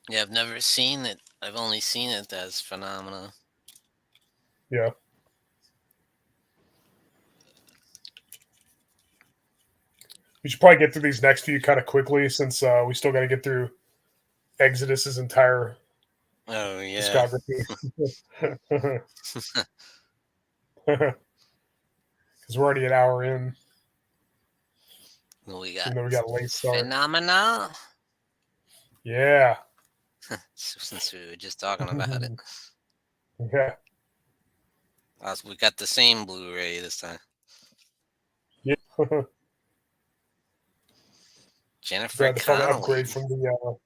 Yeah, I've never seen it. I've only seen it as Phenomena. Yeah. We should probably get through these next few kind of quickly since we still got to get through Exodus's entire Oh yeah. discography. Because we're already an hour in, We got even though we got a late start. Phenomena. Yeah. Since we were just talking about it. Yeah. We got the same Blu-ray this time. Yeah. Jennifer The fucking Connelly. upgrade from the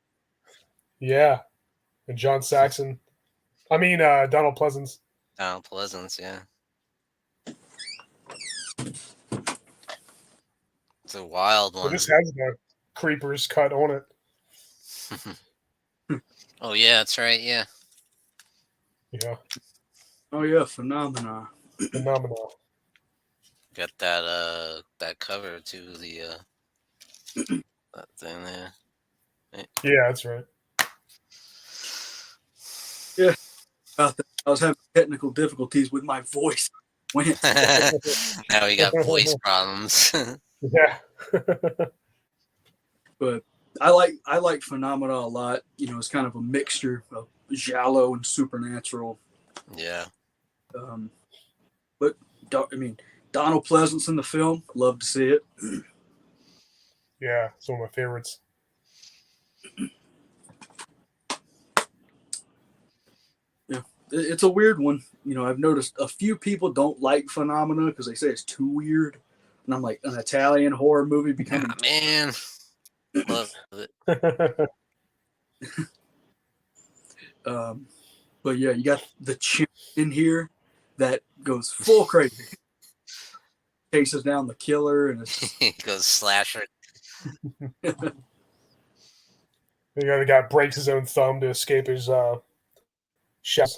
yeah, and John Saxon. I mean Donald Pleasance. Donald Pleasance, yeah. It's a wild Well, one. this has the Creepers cut on it. Oh yeah, that's right. Yeah. Yeah. Oh yeah, Phenomena. Phenomenal. Got that cover to the that thing there. Yeah, that's right. Yeah, about that. I was having technical difficulties with my voice. When Now we got voice problems. Yeah. but I like Phenomena a lot. You know, it's kind of a mixture of giallo and supernatural. Yeah. But I mean, Donald Pleasance in the film, love to see it. Yeah, it's one of my favorites. Yeah, it's a weird one. You know, I've noticed a few people don't like Phenomena because they say it's too weird. And I'm like, an Italian horror movie becoming. Ah, man. Love it. But yeah, you got the chimp in here that goes full crazy. Chases down the killer, and it's He goes slasher. The other guy breaks his own thumb to escape his chef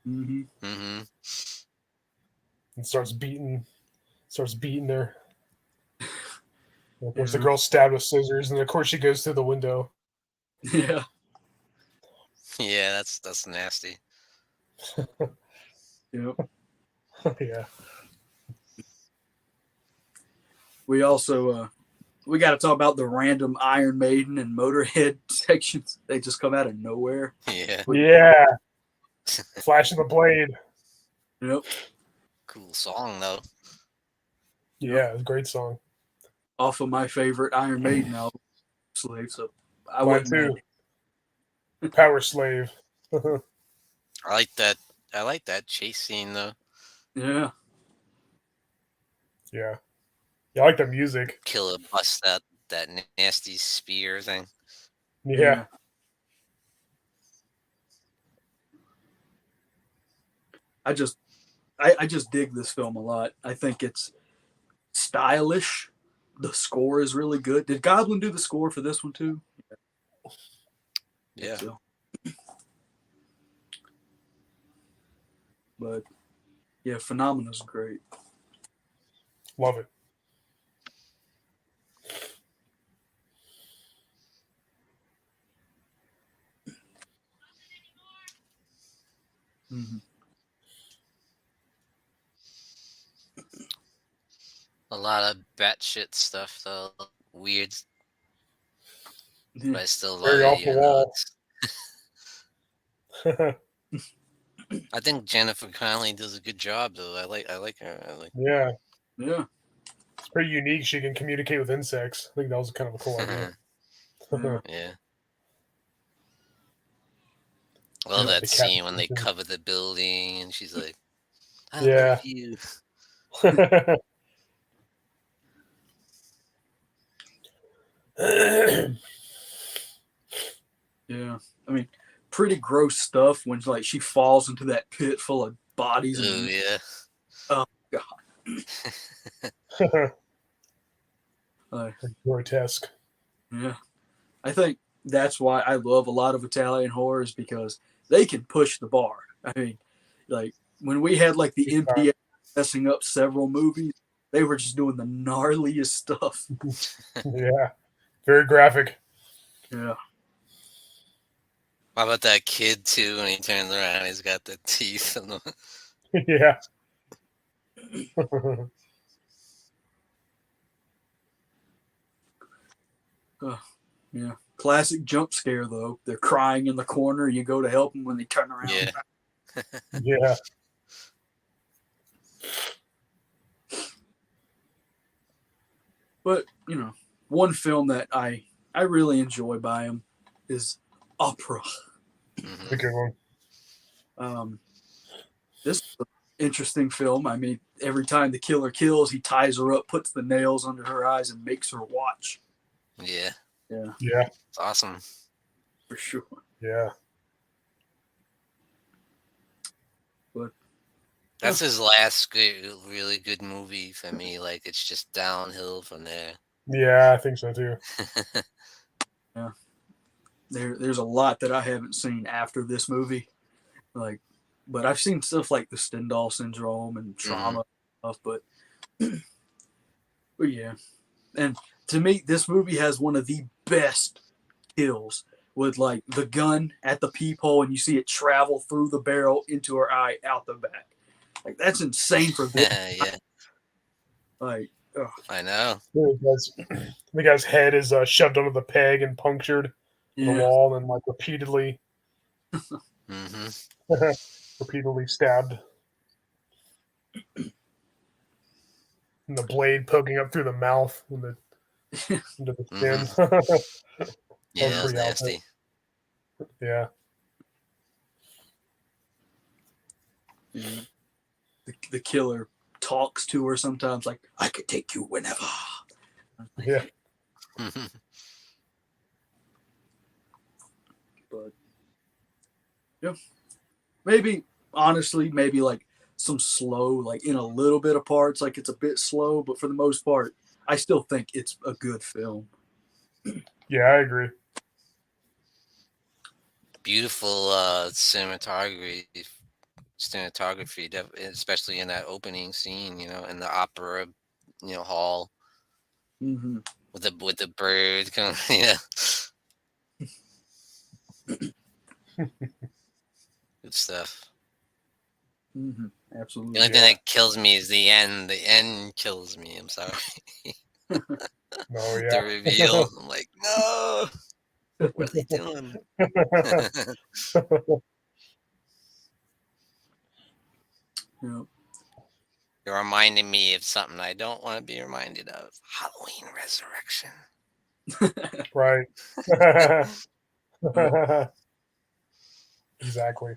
mhm. Mm-hmm. and starts beating her. Of course, the Yeah. girl stabbed with scissors, and of course she goes through the window. Yeah. Yeah, that's nasty. Yep. Yeah. We also we got to talk about the random Iron Maiden and Motorhead sections. They just come out of nowhere. Yeah. Yeah. Flash of the Blade. Yep. Cool song though. Yeah, it's a great song. Off of my favorite Iron Maiden album, Slave. So I Mine wouldn't too. mad. Power Slave. I like that. I like that chase scene though. Yeah. Yeah. Yeah, I like the music. Killer bust that nasty spear thing. Yeah. I just dig this film a lot. I think it's stylish. The score is really good. Did Goblin do the score for this one too? Yeah. So. But yeah, Phenomena's great. Love it. Mm-hmm. A lot of batshit stuff though. Weird, Yeah. but I still love Very it. off the Even though wall. it's... I think Jennifer Connelly does a good job though. I like her. Yeah. Yeah. It's pretty unique. She can communicate with insects. I think that was kind of a cool idea. Yeah. I love Yeah, that the scene when they cat- cover the building and she's like, I Yeah. love you. Yeah. I mean, pretty gross stuff when like she falls into that pit full of bodies. Oh And yeah. oh god. Grotesque. Yeah. I think that's why I love a lot of Italian horrors because they can push the bar. I mean, like when we had like the MPA messing up several movies, they were just doing the gnarliest stuff. Yeah. Very graphic. Yeah. How about that kid too? When he turns around, he's got the teeth. And the... Yeah. Yeah. Classic jump scare though. They're crying in the corner. You go to help them when they turn around. Yeah. Yeah. But you know, one film that I really enjoy by him is Opera. Mhm. A good one. This is an interesting film. I mean, every time the killer kills, he ties her up, puts the nails under her eyes, and makes her watch. Yeah. Yeah, Yeah. It's awesome. for sure. Yeah. But That's his last good, really good movie for me. Like it's just downhill from there. Yeah, I think so too. there's a lot that I haven't seen after this movie. Like, but I've seen stuff like the Stendhal syndrome and trauma stuff. But yeah, and to me, this movie has one of the best kills with like the gun at the peephole and you see it travel through the barrel into her eye out the back. Like that's insane for this. Yeah, Like, ugh. I know. The guy's head is shoved under the peg and punctured in the Yeah. wall and like repeatedly repeatedly stabbed. And the blade poking up through the mouth and into the skin. Yeah, that was pretty nasty. Yeah. Yeah. The killer talks to her sometimes like, I could take you whenever. Yeah. But yeah, maybe honestly, maybe like some slow, like in a little bit of parts, like it's a bit slow, but for the most part, I still think it's a good film. Yeah, I agree. Beautiful cinematography, especially in that opening scene. You know, in the opera, hall Mm-hmm. with the bird coming. Yeah. Good stuff. Mm-hmm. The Absolutely. only thing that kills me is the end. The end kills me. I'm sorry. Oh, The yeah. reveal. I'm like, no. What are they doing? Yeah. You're reminding me of something I don't want to be reminded of. Halloween Resurrection. Right. Exactly.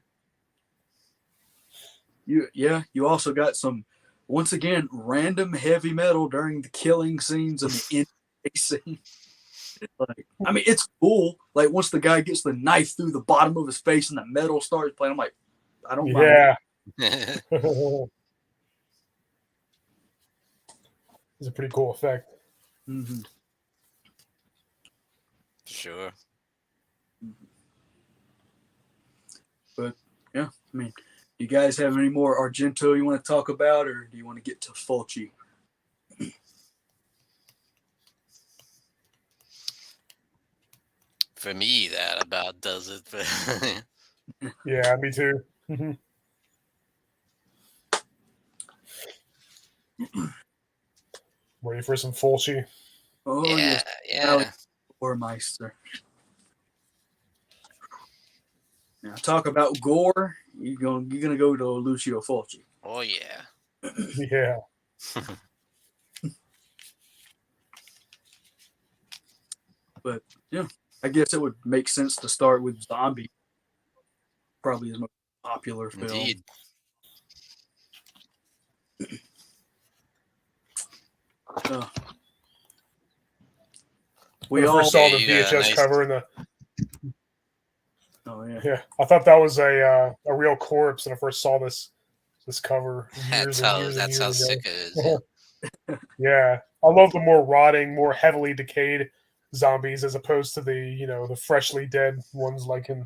You also got some, once again, random heavy metal during the killing scenes and the end scene. Like, I mean, it's cool. Like, once the guy gets the knife through the bottom of his face and the metal starts playing, I'm like, I don't mind. Yeah. Yeah. It's a pretty cool effect. Mm-hmm. Sure. But yeah, I mean, you guys have any more Argento you want to talk about, or do you want to get to Fulci? For me, that about does it. But Yeah, me too. Mhm. Ready for some Fulci? Oh yeah, yes, yeah. Gormeister. Now talk about gore. You're gonna go to Lucio Fulci. Oh yeah. Yeah. But yeah, I guess it would make sense to start with Zombie. Probably his most popular film. Indeed. Uh, When we I all first saw Yeah, the you got a VHS nice- cover and the oh yeah. yeah, I thought that was a real corpse when I first saw this cover years That's and how years that's and how years ago. sick it is. Yeah. Yeah, I love the more rotting, more heavily decayed zombies as opposed to the freshly dead ones like in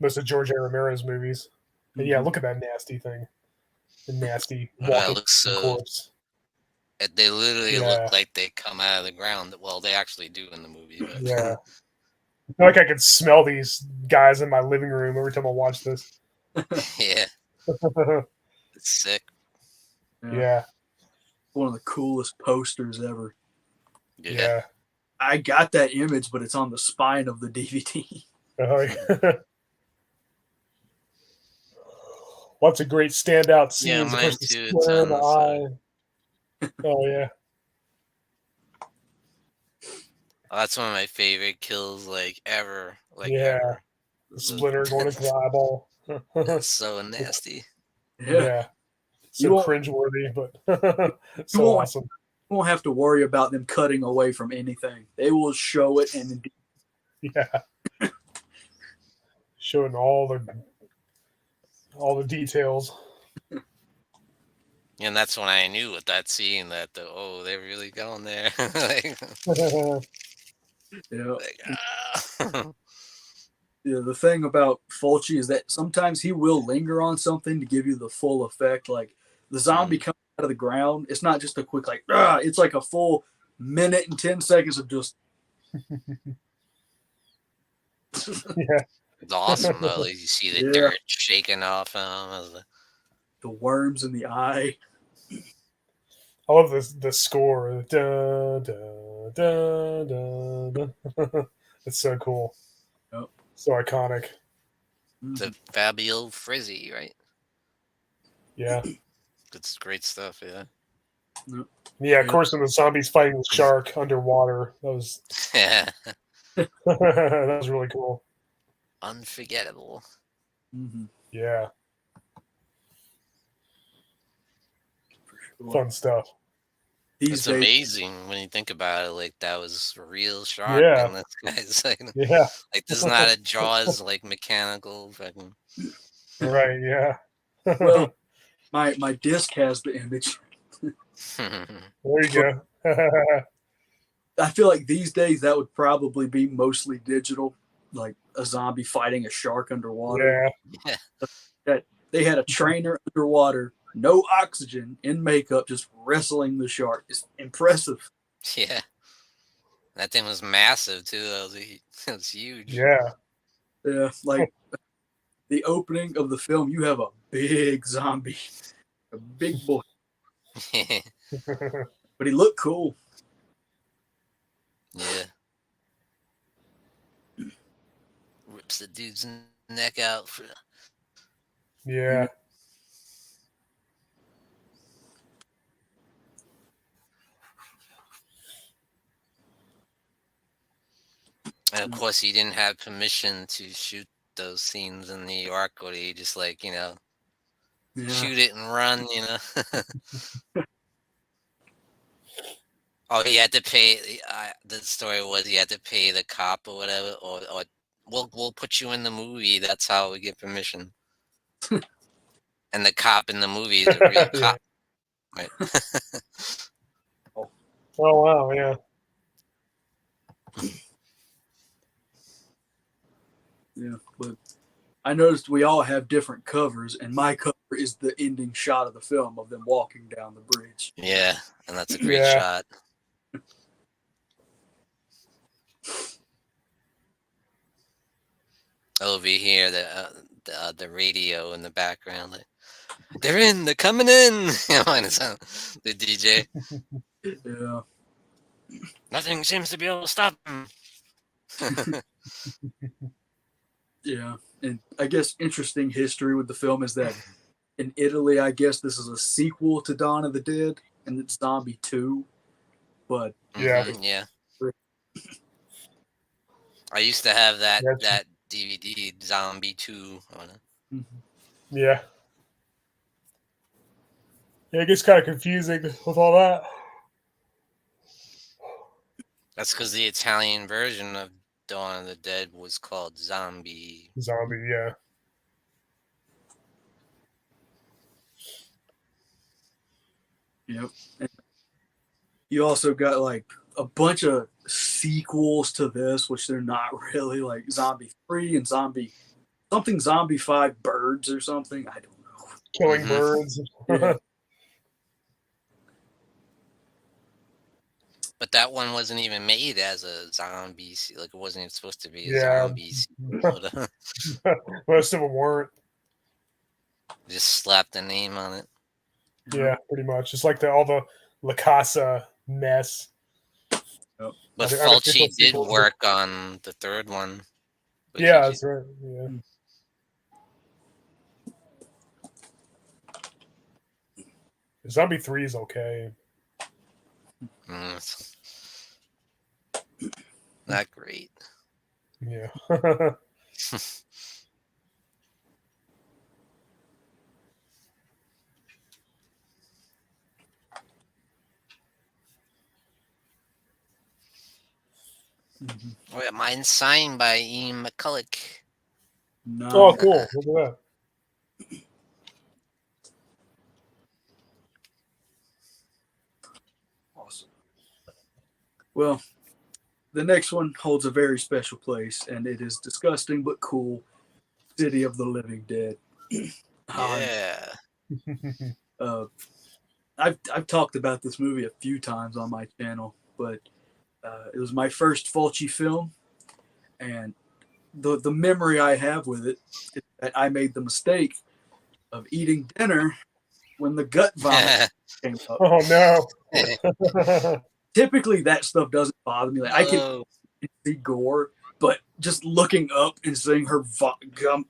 most of George A. Romero's movies. And yeah, Mhm. look at that nasty thing, the nasty Well, that walking looks so. corpse. They literally Yeah. look like they come out of the ground. Well, they actually do in the movie. But Yeah, I feel like I could smell these guys in my living room every time I watch this. yeah, it's sick. Yeah, One of the coolest posters ever. Yeah. yeah. I got that image, but it's on the spine of the DVD. Oh, yeah. Lots of great standout Yeah, scenes. Of mine course, the too. It's splinter in on the the side. eye. Oh yeah, Oh, that's one of my favorite kills, like ever. Like Yeah. ever. the splinter going into the eyeball. That's so nasty. Yeah, You so won't- cringeworthy, but You so won't- awesome. You won't have to worry about them cutting away from anything. They will show it, and Yeah, showing all the details. And that's when I knew with that scene that they're really going there. like, you know, ah. the thing about Fulci is that sometimes he will linger on something to give you the full effect. Like the zombie coming out of the ground, it's not just a quick like, it's like a full minute and 10 seconds of just. Yeah, It's awesome though. Like, you see the Yeah. dirt shaking off him. As The worms in the eye. I love the score. Da, da, da, da, da. It's so cool. Yep. So iconic. the Fabio Frizzy, right? Yeah. It's great stuff. Yeah. Yeah, of course, when the zombies fighting the shark underwater, that was Yeah. that was really cool. Unforgettable. Mm-hmm. Yeah, Sure. fun stuff. These It's days, amazing when you think about it. Like that was a real shark. Yeah. And this guy's like, Yeah, this is not a Jaws like mechanical fucking. right. Yeah. Well, my disc has the image. There you go. I feel like these days that would probably be mostly digital, like a zombie fighting a shark underwater. Yeah, They had a trainer underwater, no oxygen, in makeup, just wrestling the shark. It's impressive. Yeah. That thing was massive too. That was huge. yeah, Yeah, like the opening of the film, you have a big zombie, a big boy, but he looked cool. Yeah. Rips the dude's neck out. Yeah. And of course, he didn't have permission to shoot those scenes in New York, or he just like, Yeah. shoot it and run, Oh, he had to pay. The story was he had to pay the cop or whatever, or we'll put you in the movie. That's how we get permission. And the cop in the movie is a real Yeah. cop, right? Oh wow, yeah. Yeah, but I noticed we all have different covers, and my cover is the ending shot of the film of them walking down the bridge. Yeah, and that's a great Yeah. shot. Over here, the radio in the background, like, they're coming in. The DJ. Yeah. Nothing seems to be able to stop them. Yeah, and I guess interesting history with the film is that in Italy, I guess this is a sequel to Dawn of the Dead, and it's Zombie 2. But Yeah. Yeah. I used to have that DVD, Zombie 2. Yeah. Yeah, it gets kind of confusing with all that. That's because the Italian version of Dawn of the Dead was called Zombie. Zombie, yeah. Yep. And you also got like a bunch of sequels to this, which they're not really, like Zombie 3 and Zombie 5 Birds or something. I don't know. Killing birds. Yeah. But that one wasn't even made as a zombie. Like, it wasn't even supposed to be a Yeah. zombie. Most of them weren't. Just slapped the name on it. Yeah, pretty much. It's like all the La Casa mess. Yep. But The unofficial Fulci did sequels. work on the third one. But Yeah, he that's right. Yeah. Zombie 3 is okay. it's not great. Yeah. Oh, yeah, mine's signed by Ian McCulloch. No. Oh, cool. Look at that. Awesome. Well, the next one holds a very special place, and it is disgusting but cool. City of the Living Dead. Yeah. I've talked about this movie a few times on my channel, but it was my first Fulci film, and the memory I have with it is that I made the mistake of eating dinner when the gut vomit came up. Oh, no. Typically, that stuff doesn't bother me. Like I can see gore, but just looking up and seeing her gum.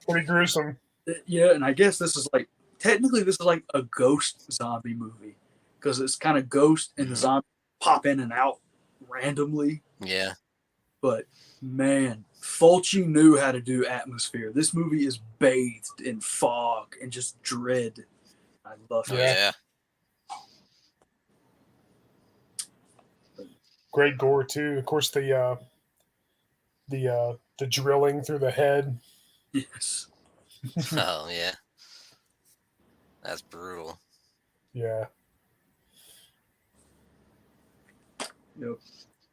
Pretty gruesome. Yeah, and I guess this is like technically this is like a ghost zombie movie because it's kind of ghost and the zombies pop in and out randomly. Yeah. But man, Fulci knew how to do atmosphere. This movie is bathed in fog and just dread. I love it. Yeah. Great gore too. Of course, the drilling through the head. Yes. Oh, yeah. That's brutal. Yeah. Yep.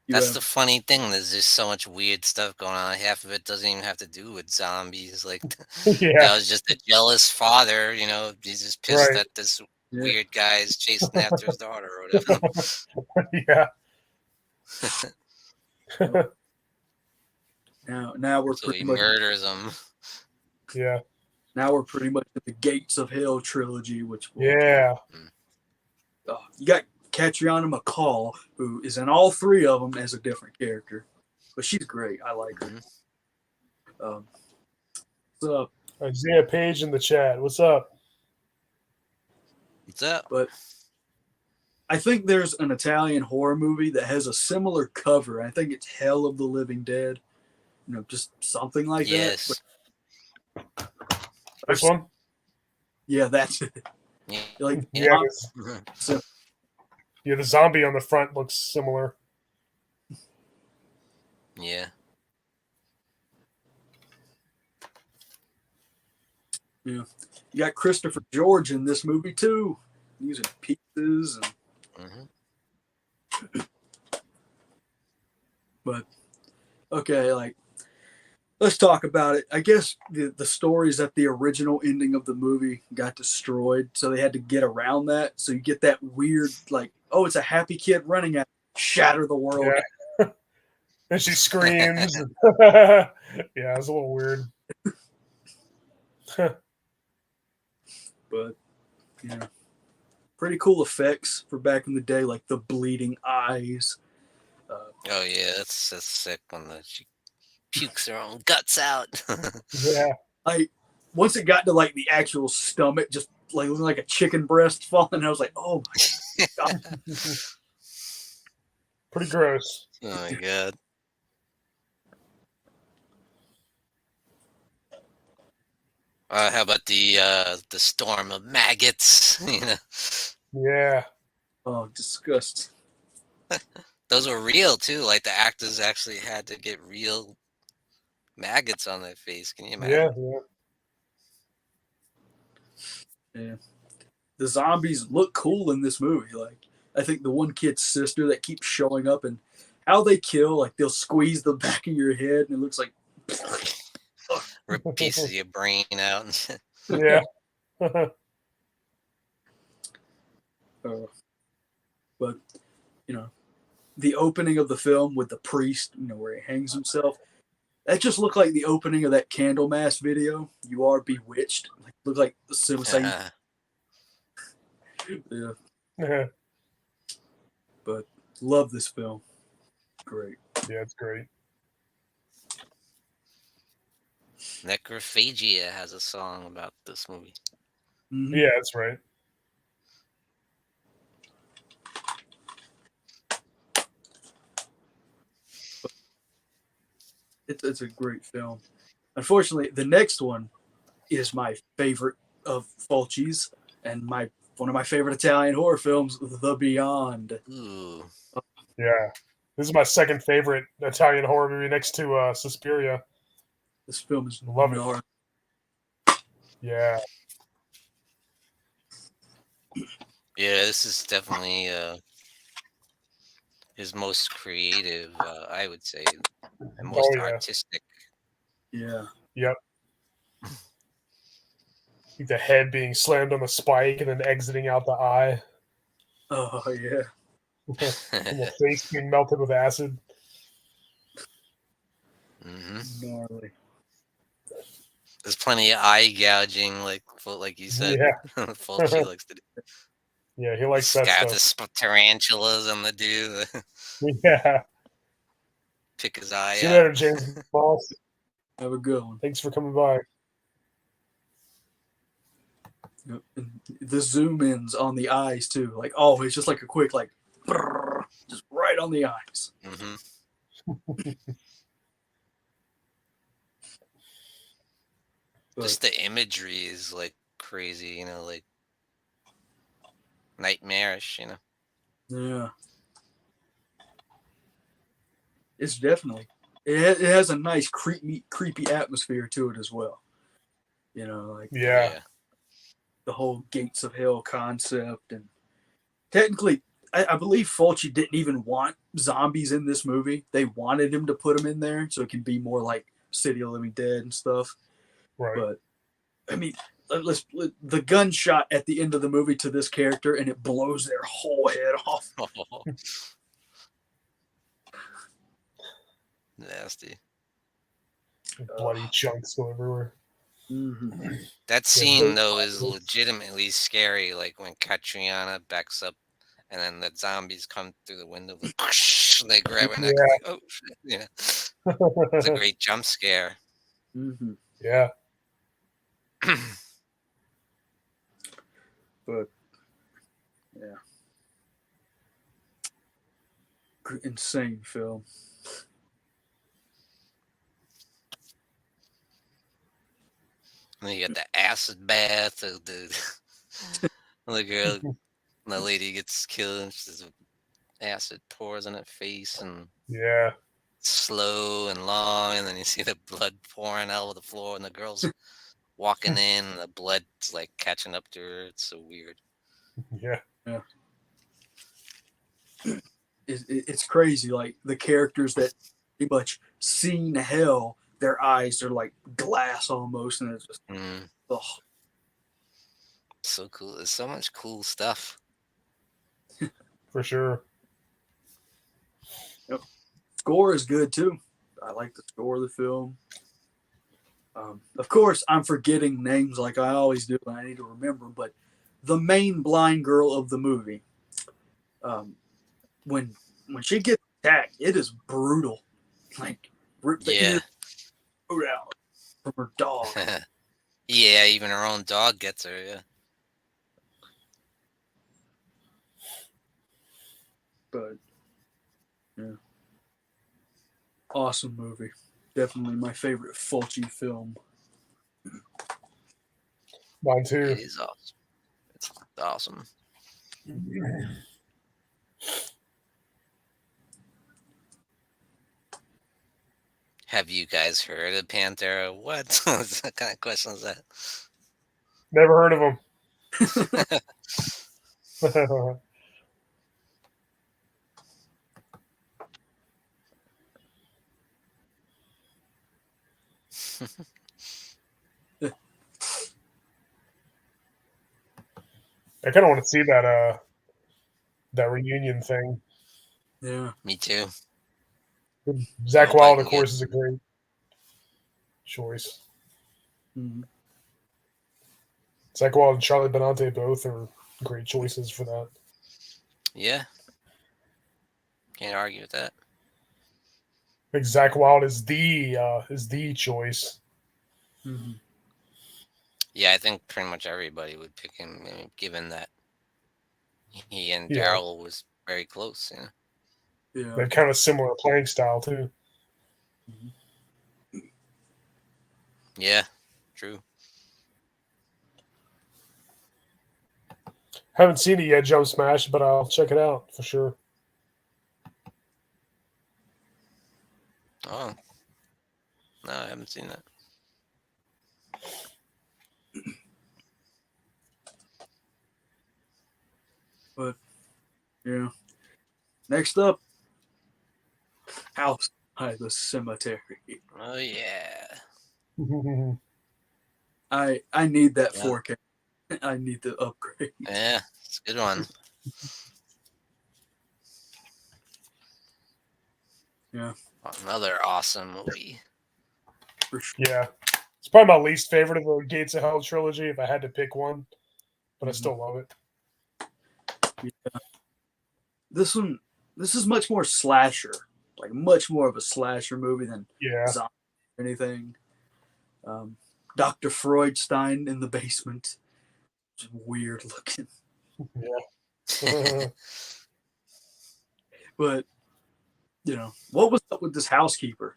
That's the funny thing. There's just so much weird stuff going on. Half of it doesn't even have to do with zombies. Like, Yeah. that was just a jealous father. He's just pissed Right. that this weird guy is chasing after his daughter or whatever. Yeah. Now we're So pretty he much murders him. Yeah. now we're pretty much at the Gates of Hell trilogy, which will, Yeah. you got Catriona McCall, who is in all three of them as a different character. But she's great. I like her. What's up? Isaiah Page in the chat. What's up? What's up? But I think there's an Italian horror movie that has a similar cover. I think it's Hell of the Living Dead. You know, just something like that. Yes. This one? Yeah, that's it. Yeah. Like, Yeah. so, Yeah, the zombie on the front looks similar. Yeah. you got Christopher George in this movie too, using pieces and. But okay, like let's talk about it. I guess the story is that the original ending of the movie got destroyed, so they had to get around that. So you get that weird, like, oh, it's a happy kid running at shatter the world. Yeah. And she screams. Yeah, it's a little weird. But yeah, pretty cool effects for back in the day, like the bleeding eyes. Oh yeah, that's sick when she pukes her own guts out. Yeah. Like once it got to like the actual stomach, just like looking like a chicken breast falling, I was like, oh my god. Pretty gross. Oh my god. How about the storm of maggots? You know, Yeah. Oh, disgust. those were real too. Like the actors actually had to get real maggots on their face. Can you imagine? Yeah. The zombies look cool in this movie. Like I think the one kid's sister that keeps showing up and how they kill, like they'll squeeze the back of your head and it looks like Rip pieces of your brain out. And shit. Yeah. But you know, the opening of the film with the priest, you know, where he hangs himself, that just looked like the opening of that Candlemass video. You are bewitched. Like looked like the same. Yeah. But love this film. Great. Yeah, it's great. Necrophagia has a song about this movie. Mm-hmm. Yeah, that's right. It's a great film. Unfortunately, the next one is my favorite of Fulci's and one of my favorite Italian horror films, The Beyond. Ooh. Yeah. This is my second favorite Italian horror movie next to Suspiria. This film is Love it. gnarly. Yeah. Yeah, this is definitely his most creative, I would say, and most artistic. Yeah. Yep. The head being slammed on the spike and then exiting out the eye. Oh yeah. And the face being melted with acid. Gnarly. There's plenty of eye gouging, like you said. Yeah. Fulci likes to do. Yeah, he likes that Stab stuff. the tarantulas on the dude. Yeah. Pick his eye See you out. later, James Moss. Have a good one. Thanks for coming by. Yep. And the zoom ins on the eyes too. Like always, just like a quick like, brrr, just right on the eyes. Just the imagery is like crazy, you know, like nightmarish, you know. Yeah. It's definitely it has a nice creepy atmosphere to it as well. You know, like Yeah. the whole gates of hell concept, and technically I believe Fulci didn't even want zombies in this movie. They wanted him to put them in there so it can be more like City of the Living Dead and stuff. Right. But I mean, the gunshot at the end of the movie to this character and it blows their whole head off. Nasty. Bloody chunks go everywhere. Mm-hmm. That scene though is legitimately scary. Like when Catriona backs up and then the zombies come through the window. Like, and they grab her neck. Yeah. Like, oh, shit. Yeah. It's a great jump scare. Mm-hmm. Yeah. But yeah, insane film. And then you got the acid bath of the girl, the lady gets killed, and she's acid pours on her face, and Yeah. slow and long, and then you see the blood pouring out of the floor, and the girl's walking in, and the blood's like catching up to her. It's so weird. Yeah. Yeah. It's crazy. Like the characters that pretty much seen hell, their eyes are like glass almost, and it's just ugh. So cool. There's so much cool stuff. For sure. Yep. Score is good too. I like the score of the film. Of course, I'm forgetting names like I always do, and I need to remember. But the main blind girl of the movie, when she gets attacked, it is brutal. Like rip the ear out from her dog. Yeah, even her own dog gets her. Yeah. But yeah, awesome movie. Definitely my favorite Fulci film. Mine too. It is awesome. It's awesome. Have you guys heard of Pantera? What? What kind of question is that? Never heard of them. I kind of want to see that reunion thing. Yeah. Me too. Zach Hope I Wilde, can of course, is a great choice. Mm-hmm. Zach Wilde and Charlie Benante both are great choices for that. Yeah. Can't argue with that. I think Zach Wilde is the choice. Mm-hmm. Yeah, I think pretty much everybody would pick him, given that he and Yeah. Daryl was very close. You know? Yeah. They have kind of similar playing style too. Mm-hmm. Yeah, true. Haven't seen it yet, Jump Smash, but I'll check it out for sure. Oh, no, I haven't seen that. But yeah. Next up, House by the Cemetery. Oh yeah. I need that Yeah. 4K. I need the upgrade. Yeah, it's a good one. Yeah. Another awesome movie. For sure. Yeah. It's probably my least favorite of the Gates of Hell trilogy if I had to pick one, but I still love it. Yeah. This is much more slasher. Like much more of a slasher movie than zombie or anything. Dr. Freudstein in the basement. Just weird looking. Yeah. But what was up with this housekeeper?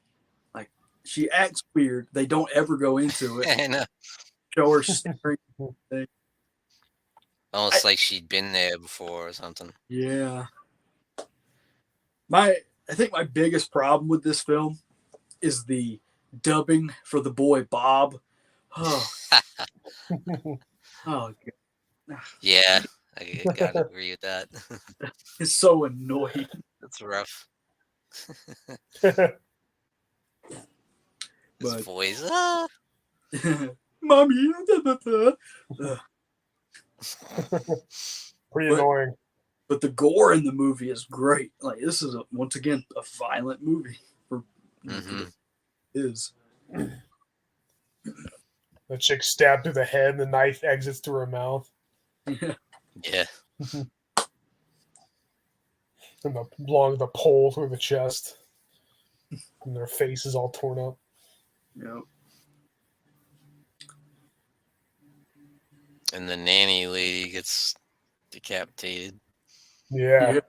Like she acts weird. They don't ever go into it. I know. Show her staring. Almost like she'd been there before or something. Yeah. I think my biggest problem with this film is the dubbing for the boy Bob. Oh, God. Yeah, I gotta agree with that. It's so annoying. That's rough. His But- voice. Mommy. Pretty annoying. But the gore in the movie is great. Like this is once again a violent movie. For it is. The chick stabbed through the head and the knife exits through her mouth. Yeah. Yeah. and the pole through the chest, and their face is all torn up. Yep. And the nanny lady gets decapitated. Yeah.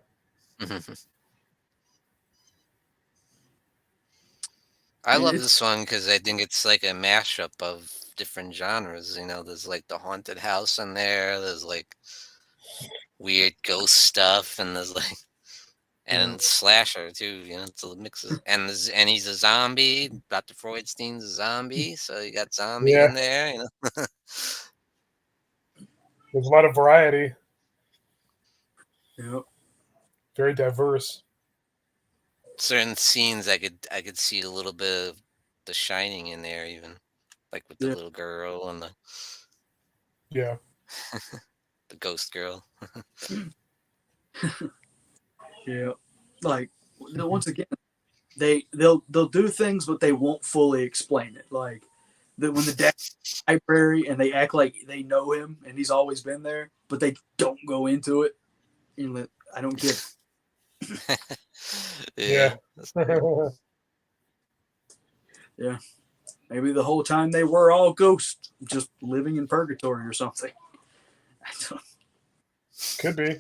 I love it's- this one because I think it's like a mashup of different genres. You know, there's like the haunted house in there. There's like weird ghost stuff, and there's like and slasher too. You know, it's a mix of and he's a zombie. Dr. Freudstein's a zombie, so you got zombie Yeah. in there. You know, There's a lot of variety. Yep. Very diverse. certain scenes I could see a little bit of The Shining in there, even like with the Yeah. little girl and Yeah. the ghost girl. Yeah. Like once again, they'll do things, but they won't fully explain it. Like when the dad library and they act like they know him and he's always been there, but they don't go into it. I don't get it. Yeah. Yeah. Maybe the whole time they were all ghosts, just living in purgatory or something. Could be.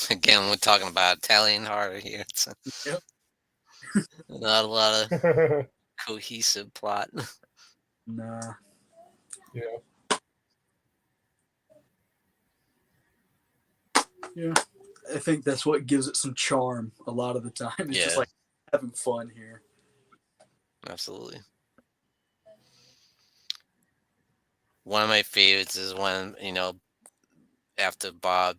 Again, we're talking about Italian horror here. It's Yep. not a lot of cohesive plot. Nah. Yeah. Yeah. I think that's what gives it some charm a lot of the time. It's just Yeah. like having fun here. Absolutely. One of my favorites is when, after Bob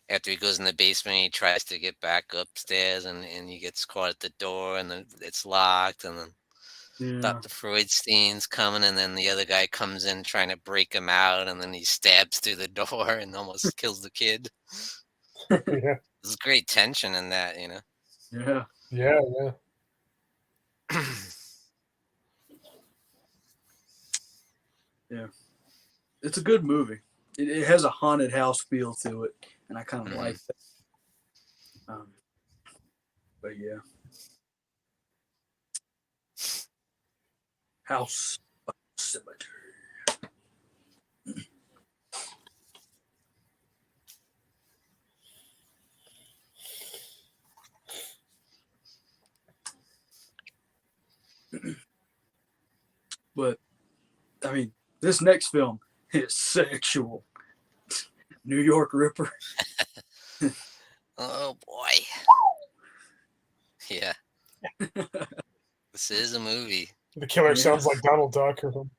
after he goes in the basement, he tries to get back upstairs and he gets caught at the door and then it's locked and then Yeah. Dr. Freudstein's coming and then the other guy comes in trying to break him out and then he stabs through the door and almost kills the kid. Yeah. There's great tension in that, Yeah. Yeah. Yeah. Yeah. It's a good movie. It has a haunted house feel to it, and I kind of like that. But yeah. House of Cemetery. But I mean, this next film is sexual. New York Ripper. Oh boy. Yeah. This is a movie. The killer Yeah. sounds like Donald Duck or something.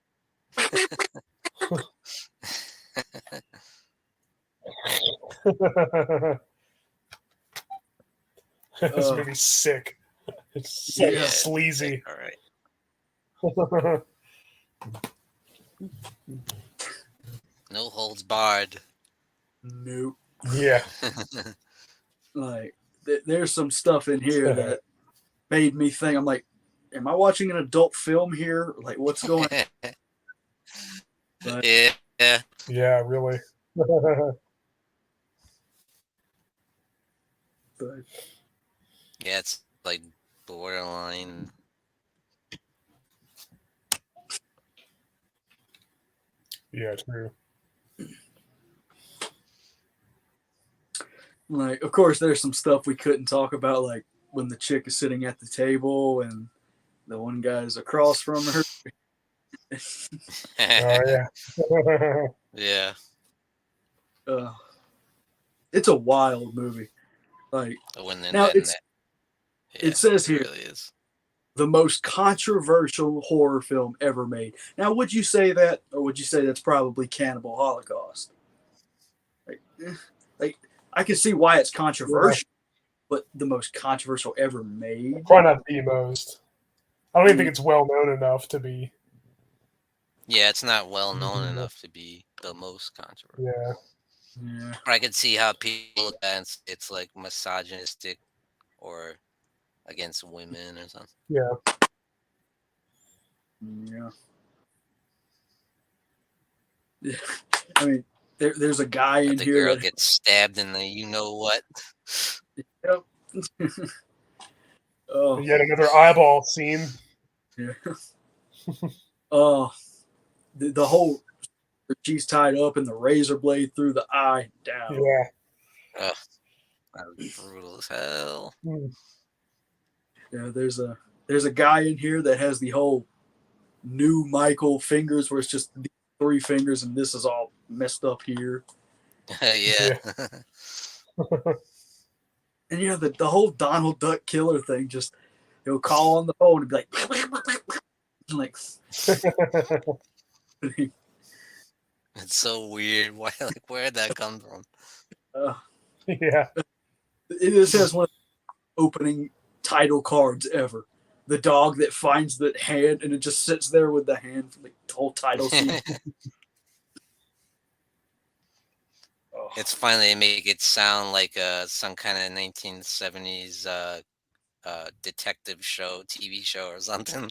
This movie's sick. It's so Yeah. sleazy. All right. No holds barred. Nope. Yeah. Like, there's some stuff in here that made me think. I'm like, am I watching an adult film here? Like, what's going on? But, Yeah. Yeah, really. but Yeah, it's like borderline. Yeah, true. like, of course, there's some stuff we couldn't talk about, like when the chick is sitting at the table and the one guy's across from her. Oh, yeah. Yeah. It's a wild movie. Like, When now yeah, it says here, really is. the most controversial horror film ever made. Now, would you say that, or would you say that's probably Cannibal Holocaust? Like I can see why it's controversial, but the most controversial ever made. Probably not the most. I don't even think it's well known enough to be. Yeah, it's not well known enough to be the most controversial. Yeah. Yeah. I could see how people look at it and say it's like misogynistic or against women or something. Yeah. Yeah. Yeah. I mean, there's a guy That in the here girl that gets stabbed in the you know what. Yep. Oh, Yet another eyeball scene. yeah. Oh, the whole she's tied up and the razor blade through the eye down. Yeah. Ugh, that was brutal as hell. Mm. Yeah, there's a guy in here that has the whole new Michael fingers where it's just the 3 fingers and this is all messed up here. Yeah. And the whole Donald Duck killer thing, just he'll call on the phone and be like It's so weird. Why? Like, where'd that come from? Yeah. It just has one of the opening title cards ever. The dog that finds the hand and it just sits there with the hand for the whole title scene. Oh, It's funny they make it sound like some kind of 1970s detective show, TV show or something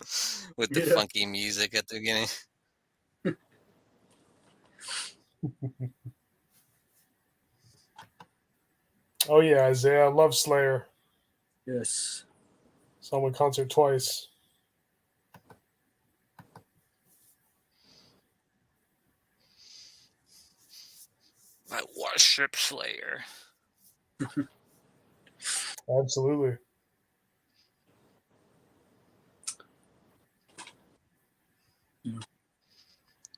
with the Yeah. funky music at the beginning. Oh yeah, Isaiah Love Slayer. yes. Saw him in concert twice. I worship Slayer. Absolutely.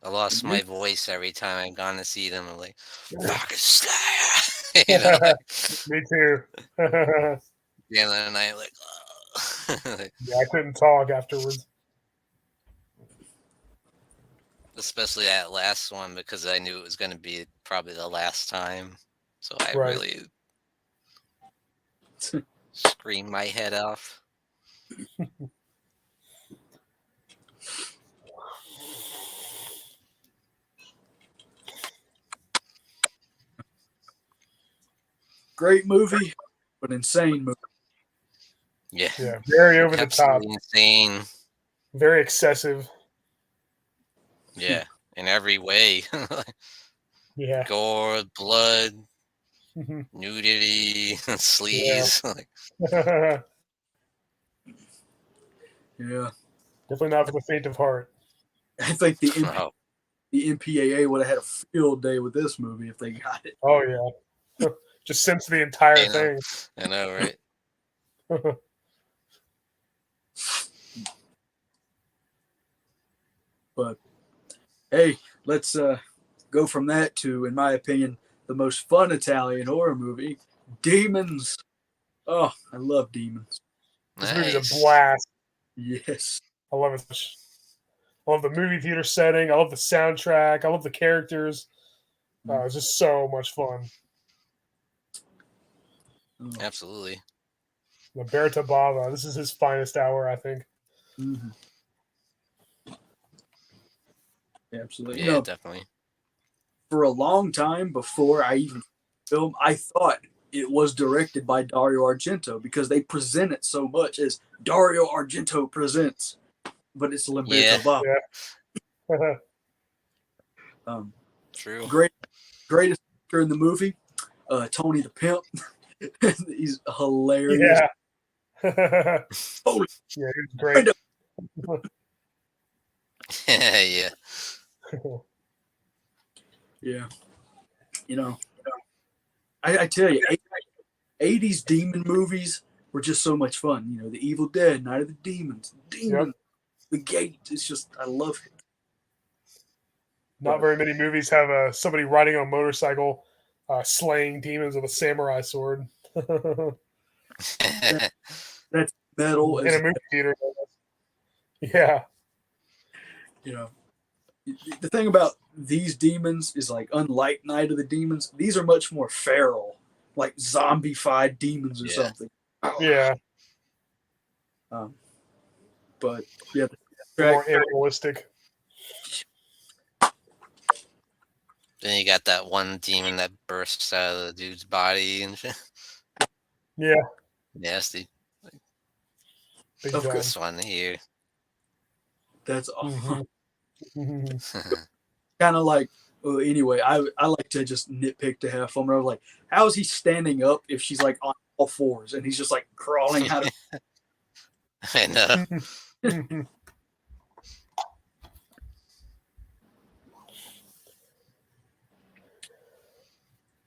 I lost my voice every time I've gone to see them. I'm like, fucking Slayer. You know, like, Me too. the end of the night, like, like, Yeah, I couldn't talk afterwards. especially that last one because I knew it was going to be probably the last time. So I Right. really screamed my head off. Great movie, but insane movie. Yeah. Yeah, very over the top, Absolutely insane. very excessive. Yeah. In every way. Yeah. Gore, blood, nudity, sleaze. Like, Yeah. Definitely not for the faint of heart. I think the oh, MPAA would have had a field day with this movie if they got it. Oh yeah. Just censor the entire I know. thing. I know, right? But hey, let's go from that to, in my opinion, the most fun Italian horror movie, Demons. Oh, I love Demons. This movie's Nice. a blast. Yes. I love it. I love the movie theater setting. I love the soundtrack. I love the characters. It's just so much fun. Oh. Absolutely. Roberto Bava. This is his finest hour, I think. Mm-hmm. Absolutely. Yeah, definitely. For a long time before I even filmed, I thought it was directed by Dario Argento because they present it so much as Dario Argento presents, but it's Lamberto Bava. Yeah. True. Greatest actor in the movie, Tony the Pimp. He's hilarious. Yeah. Holy Yeah, he's great. Yeah. Yeah. I tell you, 80s demon movies were just so much fun. The Evil Dead, Night of the Demons, The Gate. It's just, I love it. Not very many movies have somebody riding on a motorcycle slaying demons with a samurai sword. That's metal. In a movie theater. Yeah. The thing about these demons is, like, unlike Night of the Demons, these are much more feral, like zombified demons or something. Yeah. But yeah, More animalistic. Then you got that one demon that bursts out of the dude's body and shit. Yeah. Nasty. Big Of time. course. This one here. That's Mhm. kind of like Well, anyway, I like to just nitpick to have fun. I was like, how is he standing up if she's like on all fours and he's just like crawling out of I know.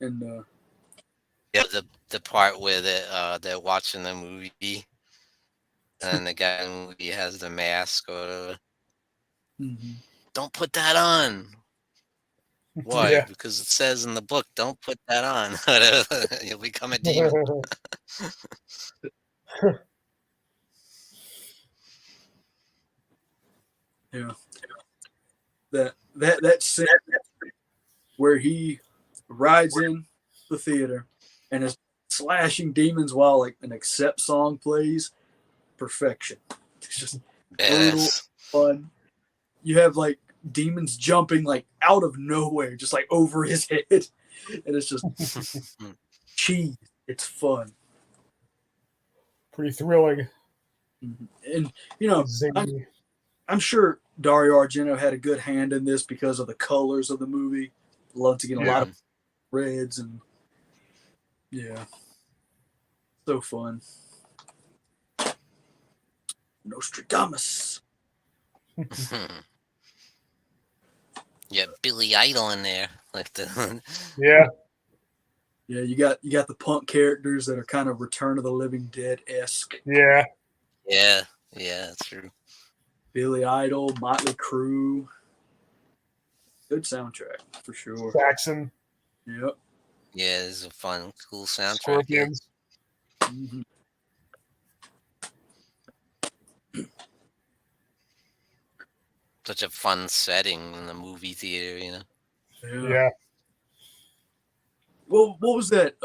and Yeah, the part where they're watching the movie and the guy in the movie has the mask or whatever. mhm. Don't put that on. Why? Yeah. Because it says in the book, don't put that on. Whatever. You'll become a demon. Yeah, that scene where he rides in the theater and is slashing demons while like an Accept song plays, perfection. It's just brutal, Yes. fun. You have like demons jumping like out of nowhere, just like over his head, and it's just cheese. It's fun, Pretty thrilling. and you know, Zany. I'm sure Dario Argento had a good hand in this because of the colors of the movie. Once again, a lot of reds and yeah, so fun. Nostradamus. Yeah, Billy Idol in there. Like the Yeah. Yeah, you got the punk characters that are kind of Return of the Living Dead esque. Yeah. Yeah, that's true. Billy Idol, Motley Crue. Good soundtrack for sure. Saxon. Yep. Yeah, this is a fun, cool soundtrack. Yeah. Scorpions. Mm-hmm. Such a fun setting in the movie theater, you know. Yeah. Well, what was that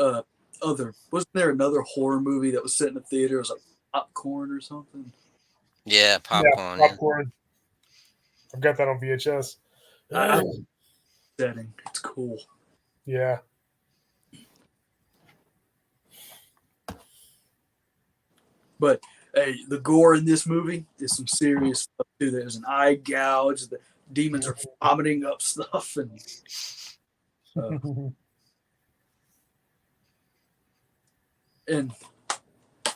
wasn't there another horror movie that was set in a theater? It was like Popcorn or something? Yeah, popcorn. Yeah, popcorn. I've got that on VHS. Setting. It's cool. Yeah. But hey, the gore in this movie is some serious stuff too. There's an eye gouge. The demons are vomiting up stuff, and and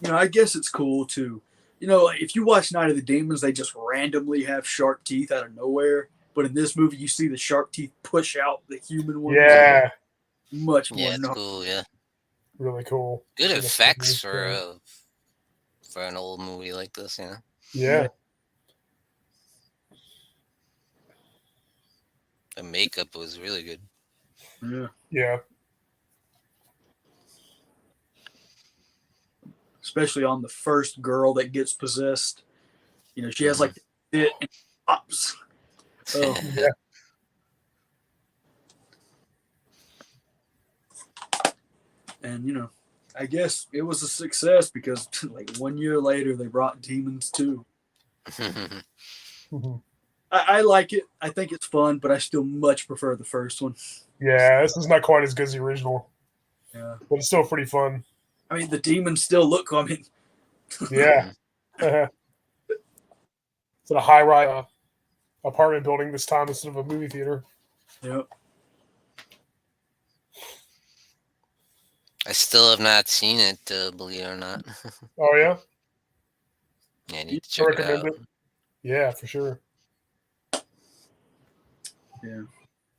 you know, I guess it's cool too. You know, if you watch Night of the Demons, they just randomly have sharp teeth out of nowhere. But in this movie, you see the sharp teeth push out the human ones. Yeah. Much more. Yeah, it's cool. Yeah, Really cool. good Yeah, effects cool. for an old movie like this. You know. Yeah. The makeup was really good. Yeah. Yeah. Especially on the first girl that gets possessed. You know, she has like it and pops. Oh, Yeah. and you know, I guess it was a success because like 1 year later they brought Demons 2. I like it. I think it's fun, but I still much prefer the first one. Yeah, this is not quite as good as the original, Yeah. but it's still pretty fun. I mean, the demons still look. I mean, Yeah. It's in a high-rise apartment building this time instead of a movie theater. yep. I still have not seen it, believe it or not. Oh, yeah? Yeah, I need to I check it out. recommend it. Yeah, for sure. Yeah.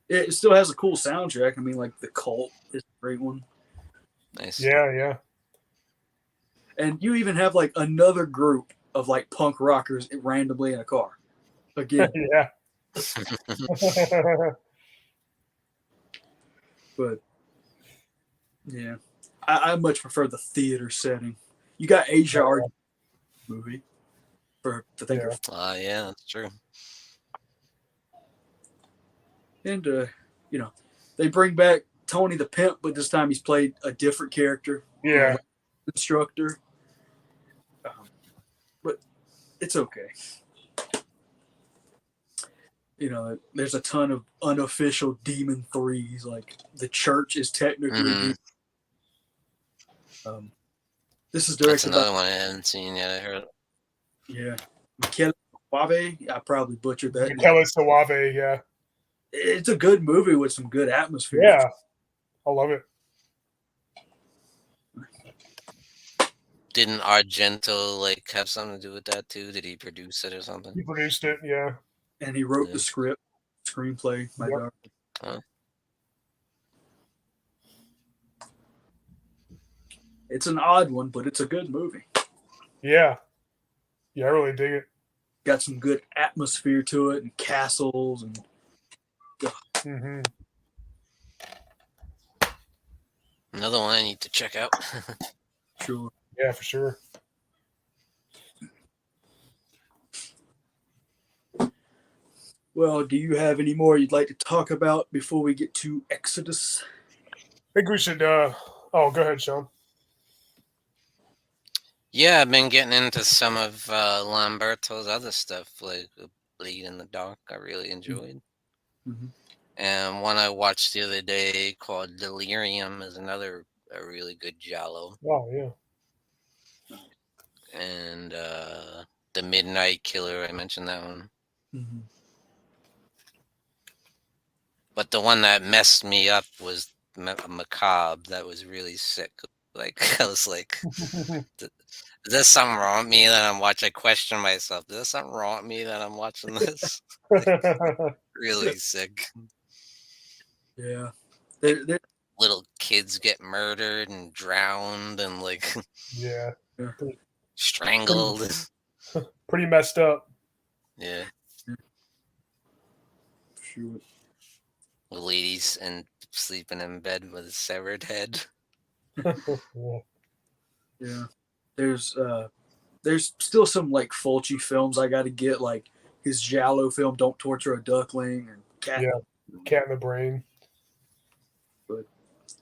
It still has a cool soundtrack. I mean, like The Cult is a great one. Nice. Yeah. And you even have like another group of like punk rockers randomly in a car. Again. Yeah. But yeah. I much prefer the theater setting. You got Asia Argento movie for to think of. Yeah, that's true. And you know, they bring back Tony the Pimp, but this time he's played a different character. Yeah. Instructor. But it's okay. You know, there's a ton of unofficial Demon 3s. Like the church is technically. This is That's directed another by. one I haven't seen yet. I heard. Yeah. Michele Suave. I probably butchered that. Michele Suave, yeah. it's a good movie with some good atmosphere. Yeah, I love it. Didn't Argento like have something to do with that too? Did he produce it or something? He produced it. Yeah. And he wrote Yeah. the script, screenplay. My Yep. darling. Huh? It's an odd one, but it's a good movie. Yeah. Yeah, I really dig it. Got some good atmosphere to it, and castles, and Hmm. Another one I need to check out. sure. Yeah, for sure. Well, do you have any more you'd like to talk about before we get to Exodus? I think we should. Oh, go ahead, Sean. Yeah, I've been getting into some of Lamberto's other stuff, like Bleed in the Dark. I really enjoyed. Mhm. And one I watched the other day called Delirium is a really good giallo. Oh, yeah. And The Midnight Killer, I mentioned that one. Mm-hmm. But the one that messed me up was Macabre. That was really sick. Like, I was like, is there something wrong with me that I'm watching? I question myself. Is there something wrong with me that I'm watching this? Really sick. Yeah. Little kids get murdered and drowned and like Yeah. strangled. Pretty messed up. Yeah. Sure. Ladies and sleeping in bed with a severed head. Yeah. Yeah. There's still some like Fulci films I got to get, like his Giallo film "Don't Torture a Duckling" and Cat. Yeah. Cat in the Brain.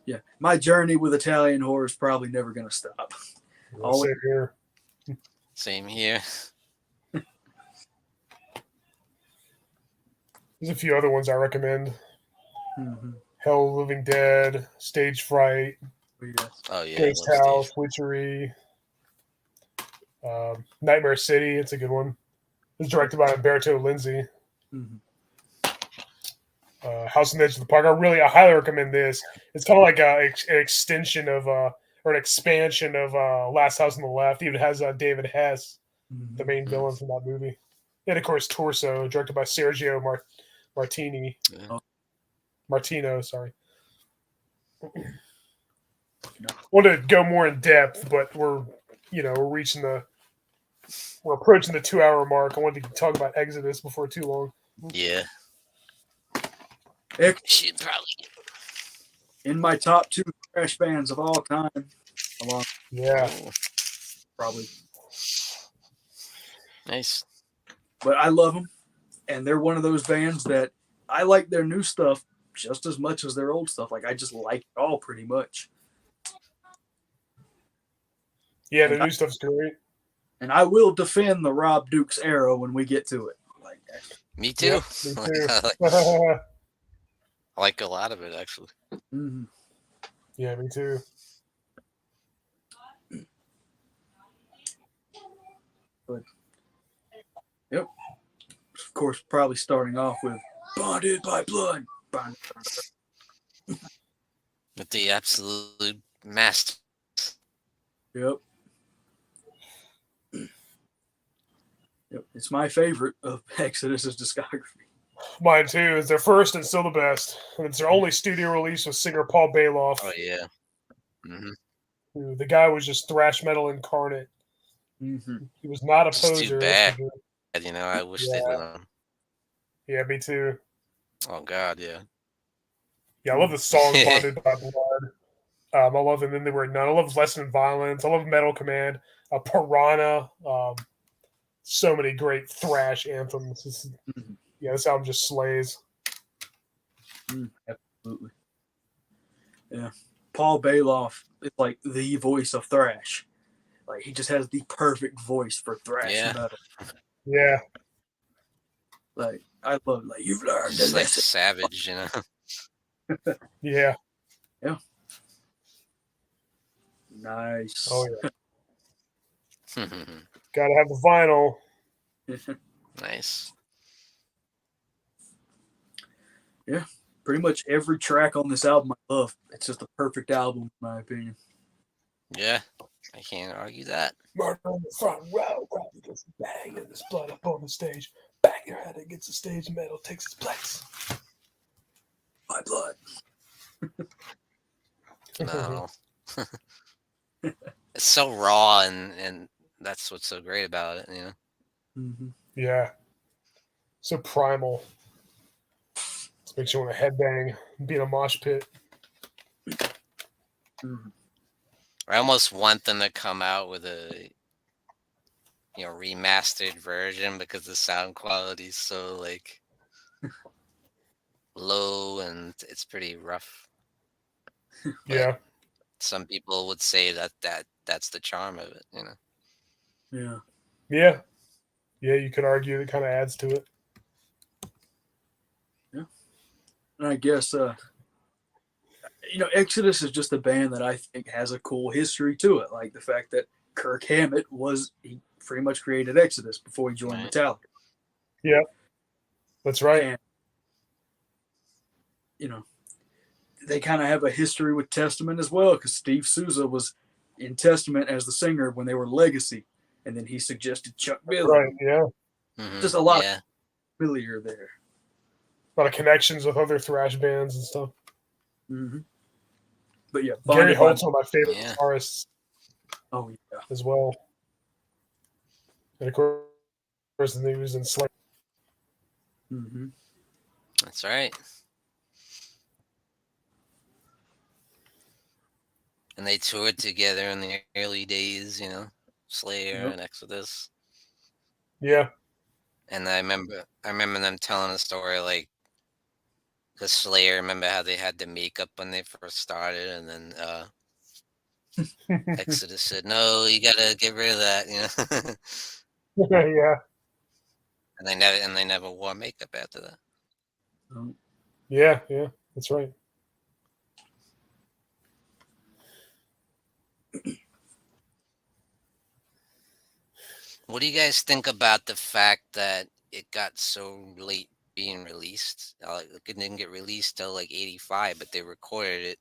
Yeah, my journey with Italian horror is probably never going to stop. Yeah, same here. Same here. There's a few other ones I recommend. Mm-hmm. Hell, Living Dead, Stage Fright, Yes. Oh yeah. Ghost I love House, Steve. Witchery, Nightmare City. It's a good one. It's directed by Umberto Lenzi. Mm-hmm. House on the Edge of the Park. I highly recommend this. It's kind of like an extension of or an expansion of Last House on the Left. It even has David Hess, Mm-hmm. the main villain from that movie, and of course Torso, directed by Sergio Martini. Yeah. Martino, sorry. Wanted to go more in depth, but we're approaching the 2-hour mark. I wanted to talk about Exodus before too long. Yeah. Should probably. In my top 2 thrash bands of all time, along Yeah, probably. Nice. But I love them, and they're one of those bands that I like their new stuff just as much as their old stuff. Like, I just like it all pretty much. yeah, the new stuff's great. And I will defend the Rob Dukes era when we get to it. Like, Me too. Yep, me too. I like a lot of it actually. mm-hmm. Yeah, me too. But, yep. Of course, probably starting off with "Bonded by Blood." With the absolute master. Yep. Yep. It's my favorite of Exodus's discography. Mine too. It's their first and still the best. And it's their only studio release with singer Paul Bailoff. Oh yeah. Mm-hmm. Who, the guy was just thrash metal incarnate. Mm-hmm. He was not a It's poser. too bad. You know, I wish they'd let him. Yeah, me too. Oh God, yeah. Yeah, I love the song "Bonded by Blood." I love "And Then They Were None." I love "Lesson in Violence." I love "Metal Command." "Piranha." So many great thrash anthems. Yeah, this album just slays. Absolutely. Yeah. Paul Bailoff is like the voice of thrash. Like, he just has the perfect voice for thrash metal. Yeah. Like, I love, like, you've learned It's a like lesson. savage, you know. Yeah. Yeah. Nice. Oh yeah. Gotta have the vinyl. Nice. Pretty much every track on this album I love. It's just a perfect album, in my opinion. Yeah, I can't argue that. Murder on the front row, grab this bang and this blood up on the stage. Bang your head against the stage, metal takes its place. My blood. No. It's so raw, and that's what's so great about it, you know? Mm-hmm. Yeah. So primal. This makes you want to headbang and be in a mosh pit. Mm-hmm. I almost want them to come out with a remastered version because the sound quality is so like low and it's pretty rough. Yeah. Some people would say that's the charm of it, you know. Yeah. Yeah. Yeah, you could argue it kind of adds to it. Yeah. And I guess Exodus is just a band that I think has a cool history to it. Like the fact that Kirk Hammett he pretty much created Exodus before he joined Right. Metallica. Yeah. That's right. And they kind of have a history with Testament as well, because Steve Souza was in Testament as the singer when they were Legacy, and then he suggested Chuck Billy. Right, yeah. Mhm, Just a lot yeah. of familiar there. A lot of connections with other thrash bands and stuff. Mm-hmm. But yeah, Gary Bonded by- Holt's one of my favorite Yeah. guitarists Oh yeah. as well. And of course, he was in Slayer. Mm-hmm. That's right. And they toured together in the early days, Slayer Yep. and Exodus. Yeah. And I remember them telling a story like the Slayer, remember how they had the makeup when they first started, and then Exodus said, "No, you gotta get rid of that," Yeah. And they never wore makeup after that. Yeah. Yeah. That's right. What do you guys think about the fact that it got so late being released? It didn't get released till like '85, but they recorded it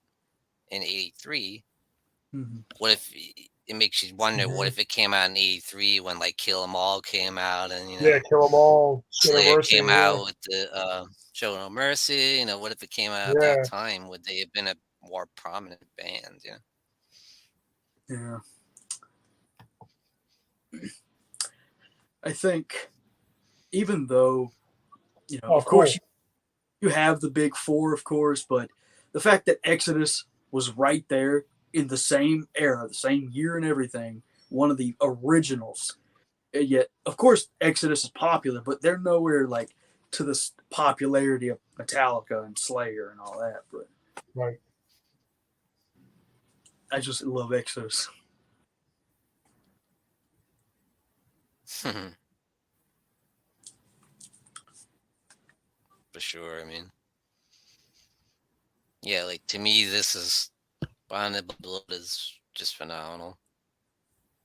in '83. Mm-hmm. What if it makes you wonder? What if it came out in '83 when like Kill 'Em All came out, and Yeah, Kill 'Em All. Slayer Mercy, came yeah. out with the Show No Mercy? What if it came out at Yeah. that time? Would they have been a more prominent band? Yeah. I think even though, of course, you have the big four, of course, but the fact that Exodus was right there in the same era, the same year and everything, one of the originals. And yet, of course, Exodus is popular, but they're nowhere like to the popularity of Metallica and Slayer and all that. But Right. I just love Exodus. For sure. Yeah, like to me, this is Bonded by Blood is just phenomenal.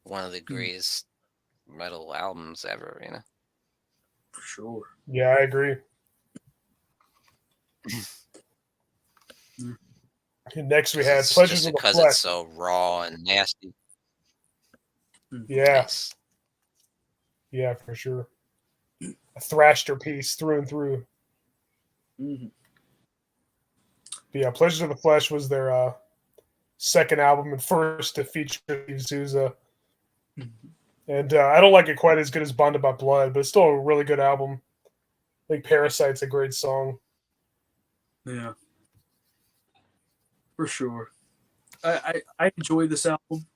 One of the greatest metal albums ever, For sure. Yeah, I agree. And next we had It's Pleasures just of the because Flesh. it's so raw and nasty. Yeah. Nice. Yeah, for sure. A thrasher piece through and through. Mm-hmm. But yeah, Pleasures of the Flesh was their second album and first to feature Steve Souza. And I don't like it quite as good as Bonded by Blood, but it's still a really good album. I think Parasite's a great song. Yeah. For sure. I enjoy this album.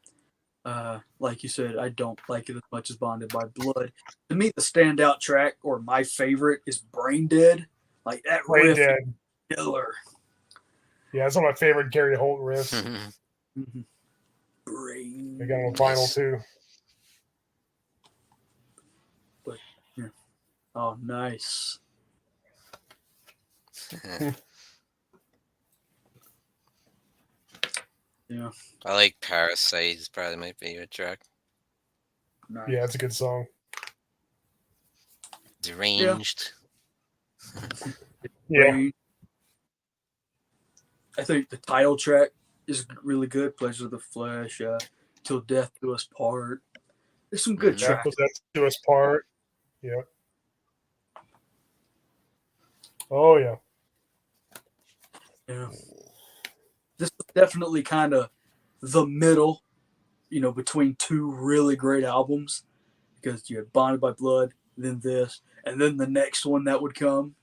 Like you said, I don't like it as much as Bonded by Blood. To me, the standout track, or my favorite, is Brain Dead. Like that Brain riff, Dead. is killer. Yeah, it's one of my favorite Gary Holt riffs. Mm-hmm. Brain. I got it on vinyl too. But, yeah. Oh, nice. Yeah. I like Parasite. It's probably my favorite track. Nice. Yeah, it's a good song. Deranged. Yeah. Brain. I think the title track is really good. Pleasure of the Flesh, Till Death Do Us Part. There's some good Mhm. tracks. That do us part. Yeah. Oh yeah. Yeah. This is definitely kind of the middle, between two really great albums, because you had Bonded by Blood, then this, and then the next one that would come.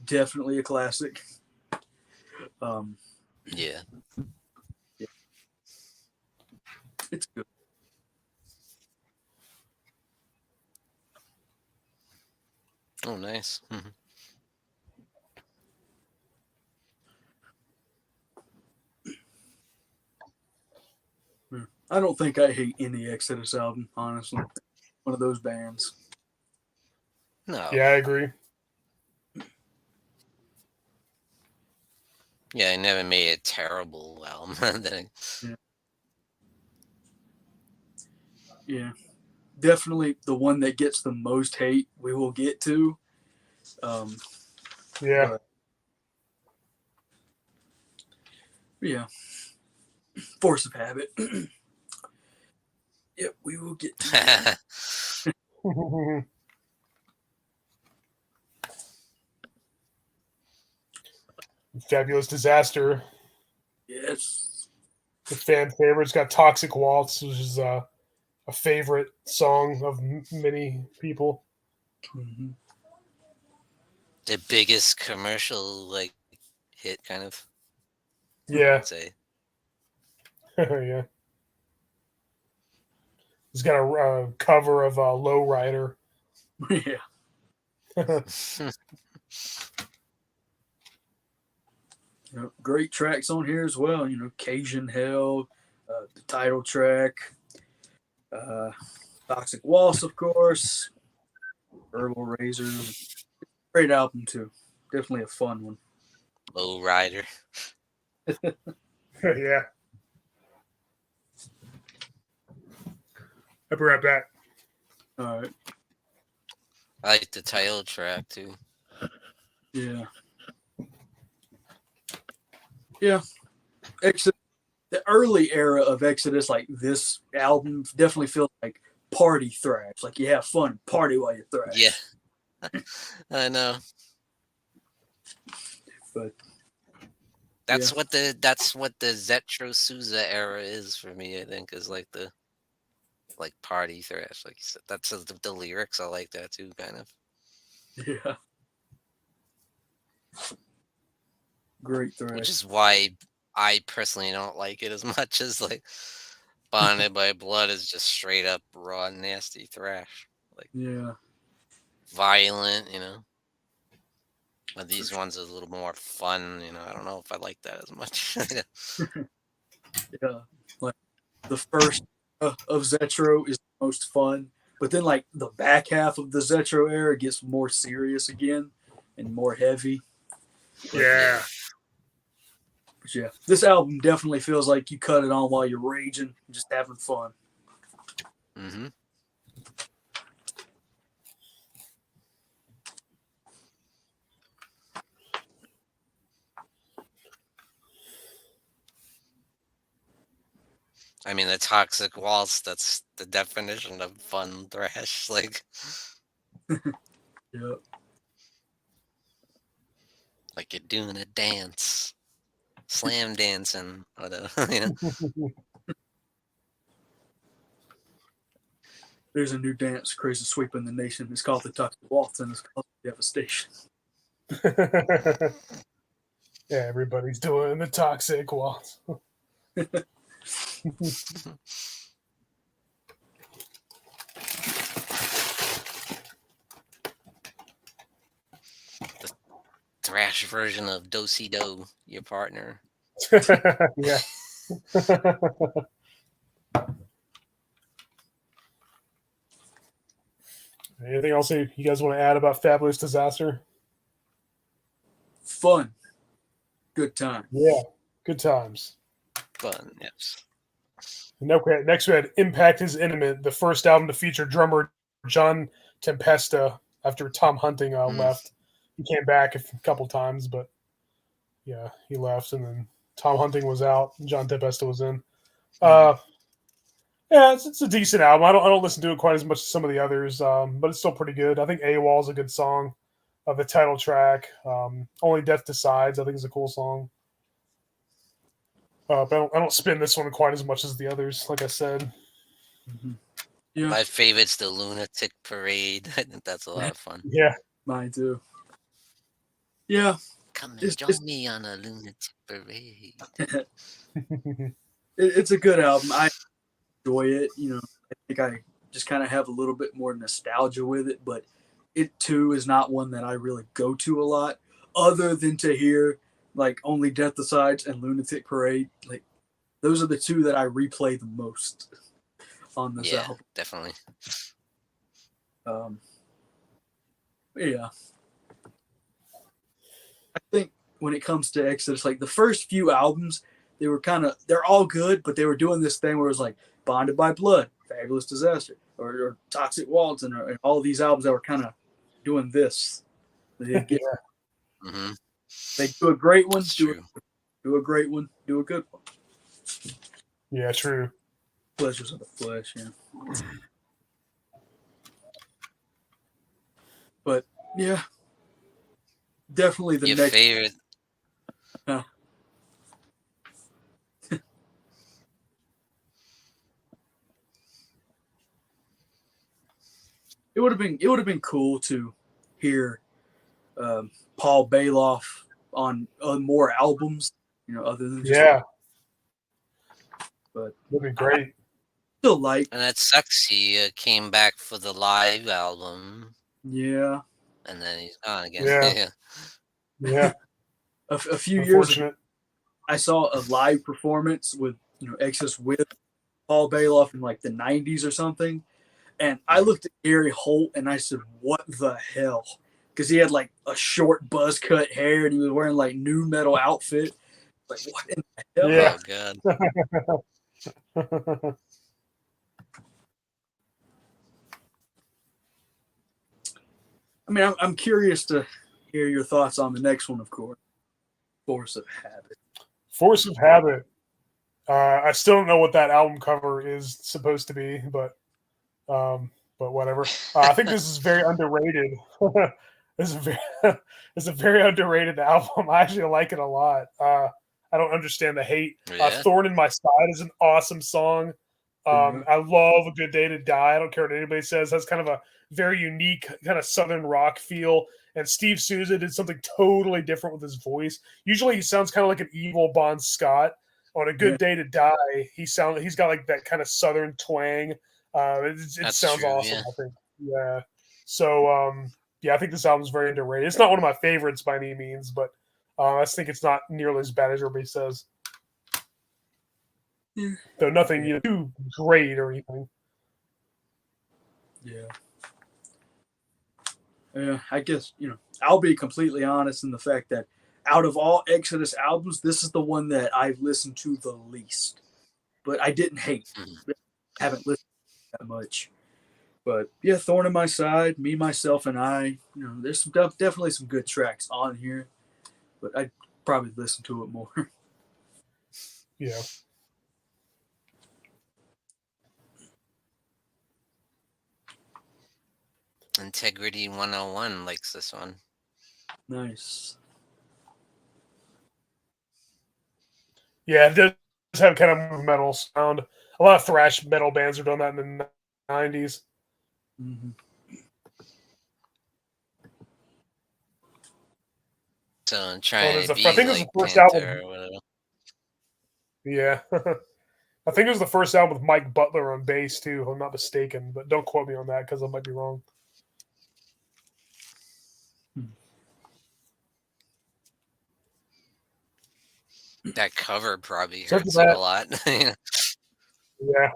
Definitely a classic. Yeah. It's good. Oh, nice. Mhm. I don't think I hate any Exodus album, honestly. One of those bands. No. Yeah, I agree. Yeah, I never made a terrible album. Yeah. Definitely the one that gets the most hate we will get to. Yeah. But yeah. Force of Habit. Yep, we will get to that. Fabulous Disaster. Yes. The fan favorite's got Toxic Waltz, which is a favorite song of many people. Mm-hmm. The biggest commercial hit, kind of. Yeah. I'd say. Yeah. He's got a cover of Lowrider. Yeah. Great tracks on here as well. Cajun Hell, the title track, Toxic Waltz, of course, Herbal Razor. Great album too. Definitely a fun one. Low Rider. Yeah. I'll be right back. All right. I like the title track too. Yeah. Yeah. Exodus, the early era of Exodus, like this album, definitely feels like party thrash. Like you have fun, party while you thrash. Yeah. I know. But That's what the Zetro Souza era is for me. I think is like the party thrash, like you said. That's the lyrics. I like that too, kind of. yeah. Great thrash. Which is why I personally don't like it as much as Bonded by Blood is just straight up raw, nasty thrash. Yeah. Violent, But these ones are a little more fun, I don't know if I like that as much. Yeah. Like the first of Zetro is the most fun, but then like the back half of the Zetro era gets more serious again and more heavy. Yeah. But yeah, this album definitely feels like you cut it on while you're raging, just having fun. Mm-hmm. I mean, the Toxic Waltz, that's the definition of fun thrash. Yeah. Like you're doing a dance, slam dancing, whatever. There's a new dance crazy sweeping the nation. It's called the Toxic Waltz, and it's called Devastation. Yeah, everybody's doing the Toxic Waltz. The thrash version of Do-Si Do, your partner. Yeah. Anything else you guys want to add about Fabulous Disaster? Fun. Good time. Yeah, good times. Fun, yes. Next we had Impact is Intimate, the first album to feature drummer John Tempesta after Tom Hunting left. He came back a couple times, but yeah, he left, and then Tom Hunting was out, and John Tempesta was in. Yeah, it's a decent album. I don't listen to it quite as much as some of the others, but it's still pretty good. I think AWOL is a good song. The title track, Only Death Decides, I think is a cool song. But I don't spin this one quite as much as the others, like I said. Mm-hmm. Yeah. My favorite's the Lunatic Parade. I think that's a lot of fun. Yeah. Mine too. Yeah. Come and join me on a Lunatic Parade. It's a good album. I enjoy it. You know, I think I just kind of have a little bit more nostalgia with it, but it too is not one that I really go to a lot, other than to hear like Only Death Decides and Lunatic Parade. Like those are the two that I replay the most on this album. Definitely. Yeah. I think when it comes to Exodus, like the first few albums, they're all good, but they were doing this thing where it was like Bonded by Blood, Fabulous Disaster, or Toxic Waltz, and all these albums that were kind of doing this. They do a great one, do a great one, do a good one. Yeah, true. Pleasures of the Flesh, yeah. But yeah, definitely the Your next favorite. It would have been cool to hear Paul Bailoff on more albums, you know, other than just but that'd be great. Still like, and that sucks. He came back for the live album. Yeah. And then he's gone again. Yeah. A few years ago, I saw a live performance with Exodus with Paul Bailoff in like the 90s or something. And I looked at Gary Holt and I said, what the hell? Because he had like a short buzz cut hair and he was wearing like nu metal outfit. Like, what in the hell? Yeah. Oh, God. I mean, I'm curious to hear your thoughts on the next one, of course. Force of Habit. Force of Habit. I still don't know what that album cover is supposed to be, but whatever. I think this is very underrated. It's a very underrated album. I actually like it a lot. I don't understand the hate. Thorn in My Side is an awesome song. I love A Good Day to Die. I don't care what anybody says. That's kind of a very unique kind of Southern rock feel. And Steve Souza did something totally different with his voice. Usually he sounds kind of like an evil Bon Scott. On A Good Day to Die, he's got like that kind of Southern twang. It sounds awesome, I think. Yeah. So, I think this album's very underrated. It's not one of my favorites by any means, but I just think it's not nearly as bad as everybody says. Yeah. Though nothing too great or anything. Yeah. Yeah, I guess, I'll be completely honest in the fact that out of all Exodus albums, this is the one that I've listened to the least. But I didn't hate. Haven't listened that much. But yeah, Thorn in My Side, Me, Myself, and I. There's definitely some good tracks on here. But I'd probably listen to it more. Yeah. Integrity 101 likes this one. Nice. Yeah, it does have kind of metal sound. A lot of thrash metal bands are doing that in the 90s. Mm-hmm. So I'm trying to be I think it was like the first Panther album. Or whatever. Yeah. I think it was the first album with Mike Butler on bass, too, if I'm not mistaken. But don't quote me on that because I might be wrong. That cover probably hurts it a lot. Yeah.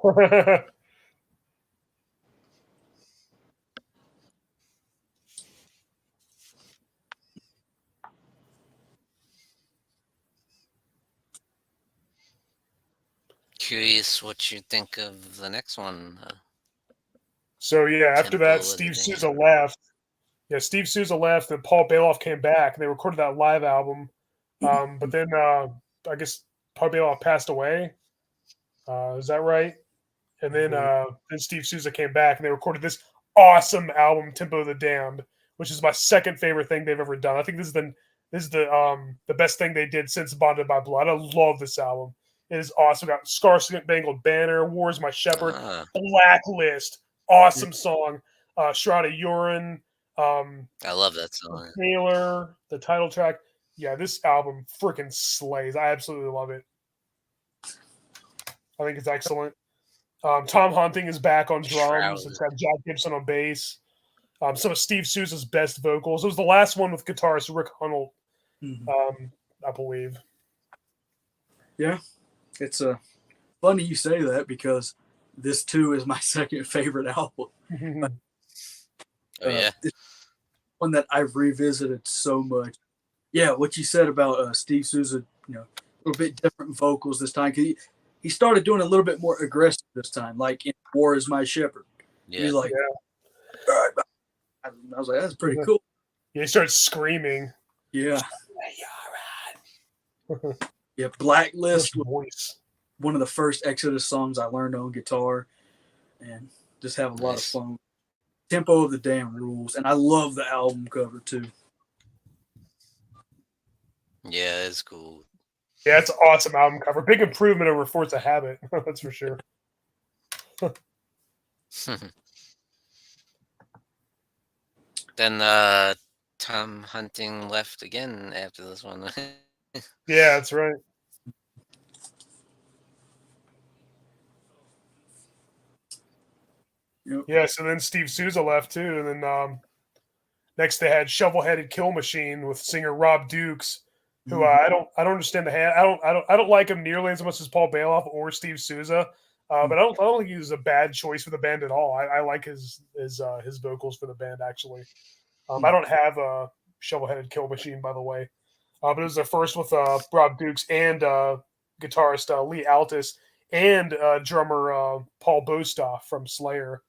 Curious what you think of the next one. So, after that, Steve Souza left. Yeah, Steve Souza left, and Paul Bailoff came back, and they recorded that live album. But then I guess Paul Bailoff passed away. Is that right? And then Steve Souza came back and they recorded this awesome album, Tempo of the Damned, which is my second favorite thing they've ever done. I think this is the best thing they did since Bonded by Blood. I love this album. It is awesome. Got Scar Spangled Banner, War is My Shepherd, Blacklist, awesome song. Shroud of Urine. I love that song. Taylor, the title track. Yeah, this album freaking slays. I absolutely love it. I think it's excellent. Tom Hunting is back on drums. It's got Jack Gibson on bass. Some of Steve Souza's best vocals. It was the last one with guitarist Rick Hunolt, I believe. Yeah, it's funny you say that because this too is my second favorite album. Oh yeah, it's one that I've revisited so much. Yeah, what you said about Steve Souza, a little bit different vocals this time. He started doing a little bit more aggressive this time, like in War is My Shepherd. Yeah. He's like, I was like, that's pretty cool. Yeah, he started screaming. Yeah. Yeah, Blacklist was one of the first Exodus songs I learned on guitar, and just have a lot of fun. Tempo of the Damn rules, and I love the album cover too. Yeah, it's cool. Yeah, it's an awesome album cover. Big improvement over Force of Habit, that's for sure. Then Tom Hunting left again after this one. Yeah, that's right. Yep. Yeah, so then Steve Souza left too, and then next they had Shovel-Headed Kill Machine with singer Rob Dukes, who I don't understand I don't like him nearly as much as Paul Bailoff or Steve Souza, but I don't think he was a bad choice for the band at all. I like his vocals for the band actually. I don't have a Shovel-Headed Kill Machine, by the way, but it was their first with Rob Dukes and guitarist Lee Altus and drummer Paul Bostoff from Slayer.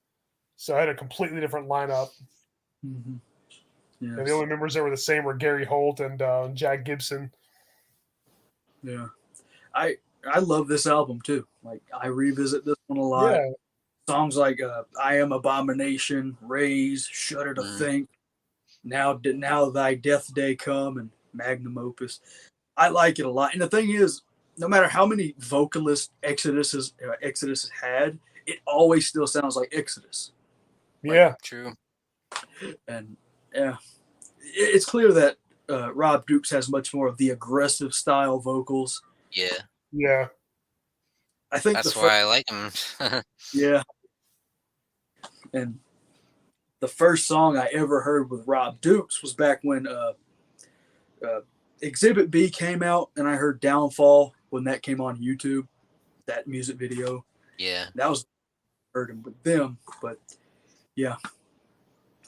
So I had a completely different lineup. Mm-hmm. Yes. And the only members that were the same were Gary Holt and Jack Gibson. Yeah, I love this album too. Like I revisit this one a lot. Yeah. Songs like "I Am Abomination," "Raise," "Shudder to Think," now Thy Death Day Come," and "Magnum Opus." I like it a lot. And the thing is, no matter how many vocalists Exodus has had, it always still sounds like Exodus. Yeah, true. And yeah, it's clear that Rob Dukes has much more of the aggressive style vocals. Yeah. I think that's why I like him. Yeah. And the first song I ever heard with Rob Dukes was back when Exhibit B came out, and I heard Downfall when that came on YouTube, that music video. Yeah. That was heard him with them, but yeah.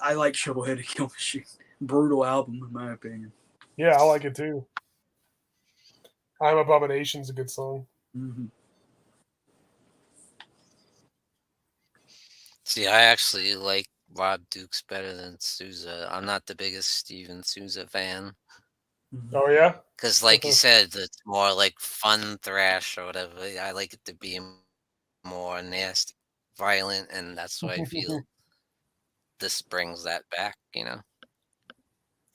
I like Shovel-Headed Kill Machine. Brutal album, in my opinion. Yeah, I like it too. I'm Abomination's a good song. Mm-hmm. See, I actually like Rob Dukes better than Souza. I'm not the biggest Steven Souza fan. Mm-hmm. Oh, yeah? Because, like you said, it's more like fun thrash or whatever. I like it to be more nasty, violent, and that's why I feel this brings that back,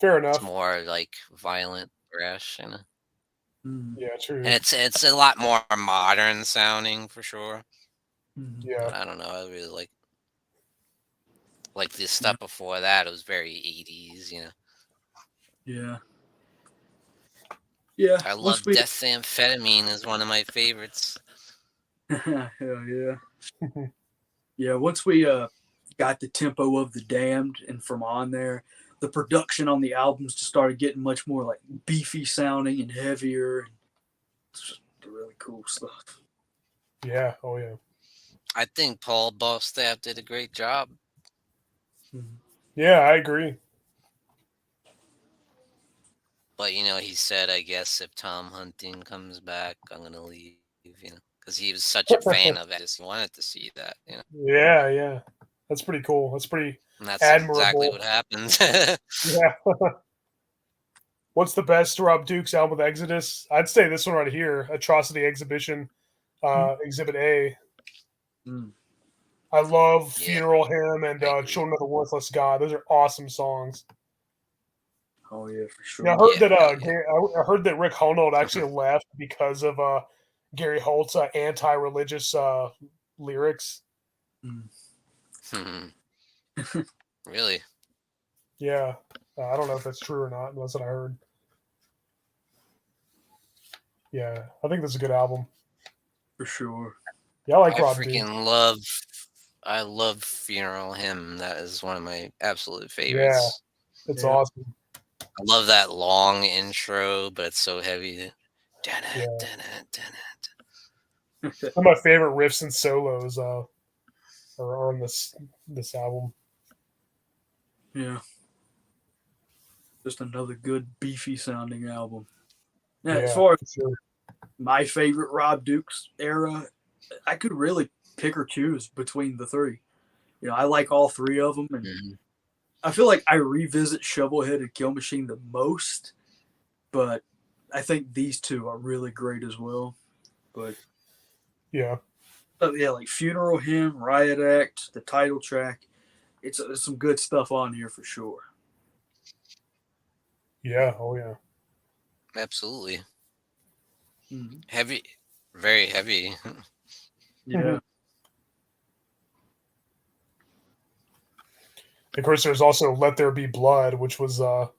Fair enough. It's more like violent thrash, Mm-hmm. Yeah, true. And it's a lot more modern sounding for sure. Mm-hmm. Yeah. But I don't know. I really like the stuff before that. It was very 80s, Yeah. Yeah. I love Death Amphetamine is one of my favorites. Hell yeah. Yeah, once we got the Tempo of the Damned, and from on there, the production on the albums just started getting much more like beefy sounding and heavier. It's just really cool stuff. Yeah. Oh, yeah. I think Paul Bostaff did a great job. Mm-hmm. Yeah, I agree. But, he said, I guess if Tom Hunting comes back, I'm going to leave, because he was such a fan of it. He wanted to see that, Yeah, yeah. That's pretty cool. That's pretty And that's admirable. exactly what happened. Yeah. what's the best Rob Dukes album with Exodus? I'd say this one right here, Atrocity Exhibition, Exhibit A. Mm. I love Yeah, Funeral Hymn and I agree. Children of the Worthless God. Those are awesome songs. Oh yeah, for sure. Yeah, I heard Yeah, that yeah. I heard that Rick Honold actually left because of Gary Holt's anti-religious lyrics. Mm. Really? Yeah, I don't know if that's true or not. That's what I heard. Yeah, I think that's a good album. For sure. Yeah, I like I Rob Duke. freaking love. I love Funeral Hymn. That is one of my absolute Yeah, favorites. it's Yeah. awesome. I love that long intro, but it's so heavy. Yeah. One of my favorite riffs and solos are on this album. Yeah. Just another good beefy sounding album. Now, Yeah, as far as for sure. my favorite Rob Dukes era, I could really pick or choose between the three. You know, I like all three of them, and Mhm. I feel like I revisit Shovelhead and Kill Machine the most, but I think these two are really great as well. But Yeah, yeah, like Funeral Hymn, Riot Act, the title track, it's some good stuff on here for sure. yeah, oh yeah. Absolutely. Mhm. Heavy. Very heavy. Yeah. Of course, there's also Let There Be Blood, which was a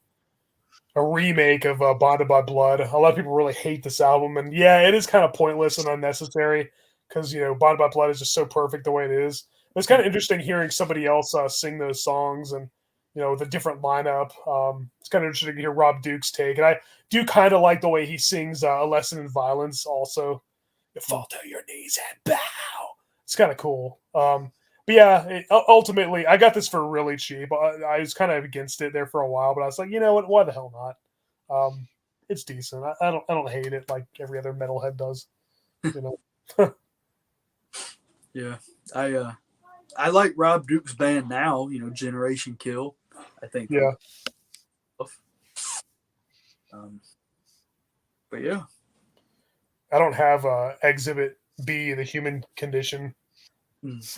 remake of Bonded by Blood. A lot of people really hate this album, and yeah, it is kind of pointless and unnecessary because Bonded by Blood is just so perfect the way it is. It's kind of interesting hearing somebody else sing those songs and with a different lineup. It's kind of interesting to hear Rob Duke's take, and I do kind of like the way he sings "A Lesson in Violence." Also, you fall to your knees and bow. It's kind of cool. But yeah, ultimately, I got this for really cheap. I was kind of against it there for a while, but I was like, you know what? Why the hell not? It's decent. I don't hate it like every other metalhead does. Yeah. I like Rob Duke's band now, Generation Kill. I think Yeah. But yeah. I don't have Exhibit B, The Human Condition. Love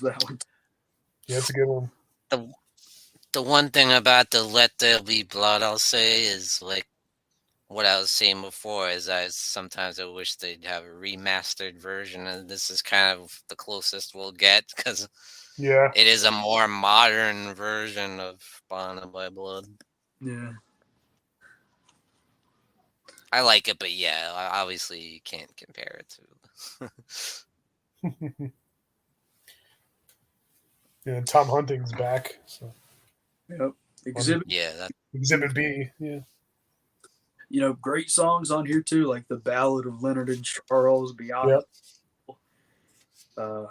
that one. Yeah, it's a good one. The one thing about the Let There Be Blood, I'll say, is like what I was saying before, is sometimes I wish they'd have a remastered version, and this is kind of the closest we'll get because Yeah, it is a more modern version of Bonded by Blood. Yeah. I like it, but yeah, obviously you can't compare it to. yeah. Tom Hunting's back. So. Yep. Exhibit. Yeah, that. Exhibit B. Yeah. Great songs on here too, like the Ballad of Leonard and Charles, Beyond. Yep.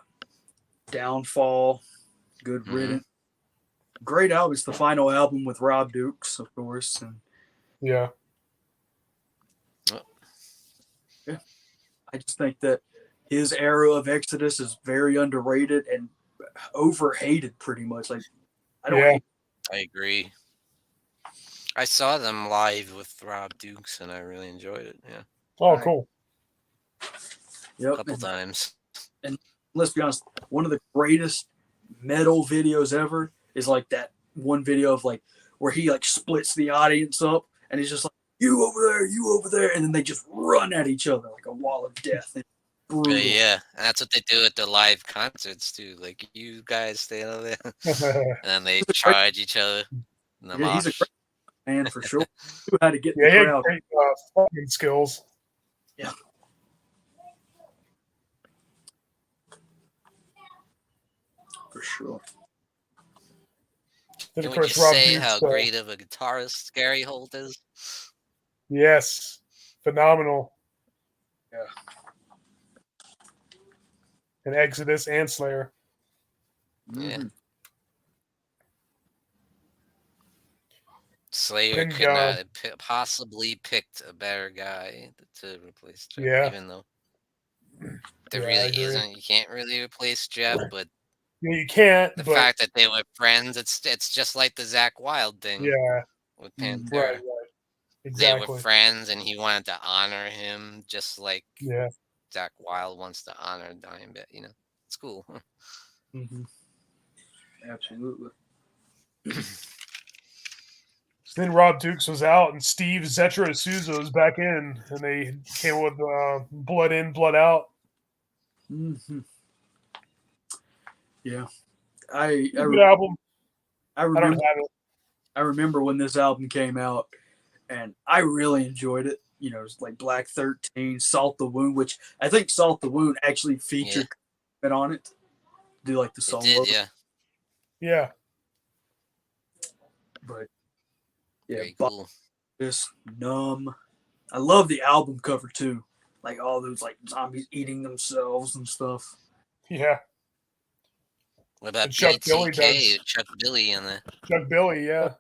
Downfall, Good Riddance. Great album. It's the final album with Rob Dukes, of course, and yeah. I just think that his era of Exodus is very underrated and overhated, pretty much. Like, I don't. Yeah. I agree. I saw them live with Rob Dukes, and I really enjoyed it. Yeah. Oh, cool. Yep. A couple times. And let's be honest, one of the greatest metal videos ever is like that one video of like where he like splits the audience up, and he's just like, you over there, and then they just run at each other like a wall of death. And brutal. Yeah, and that's what they do at the live concerts too. Like, you guys stay over there, and then they charge each other. Yeah, he's a great man for sure. He knew how to get Yeah, the he had crowd. great fucking skills. Yeah. For sure. Then, Can of we course, just Rob say Dukes, how great of a guitarist Gary Holt is? Yes, phenomenal. Yeah. And Exodus and Slayer. Yeah. Mm-hmm. Slayer And, could not have possibly picked a better guy to replace Jeff, Yeah. even though there Yeah, I really agree. isn't. You can't really replace Jeff, but Yeah, you can't. the but fact that they were friends, it's just like the Zach Wild thing. yeah, with Mhm. Pantera. Right. They Exactly. were friends, and he wanted to honor him just like Yeah. Zach Wilde wants to honor Dimebag. You know, it's cool. Mm-hmm. Absolutely. So then Rob Dukes was out, and Steve Zetro Souza was back in, and they came with Blood In, Blood Out. Mm-hmm. Yeah, I Good album. I I don't remember have it. I remember when this album came out, and I really enjoyed it. You know, it's like Black 13, Salt the Wound, which I think Salt the Wound actually Yeah, featured it on it. Do like the it solo, did. Yeah, Yeah. but yeah, very cool. Bogus, Numb. I love the album cover too, like all those like zombies eating themselves and stuff. Yeah. What about And Chuck Billy BTK? does. Chuck Billy in the. Chuck Billy, yeah,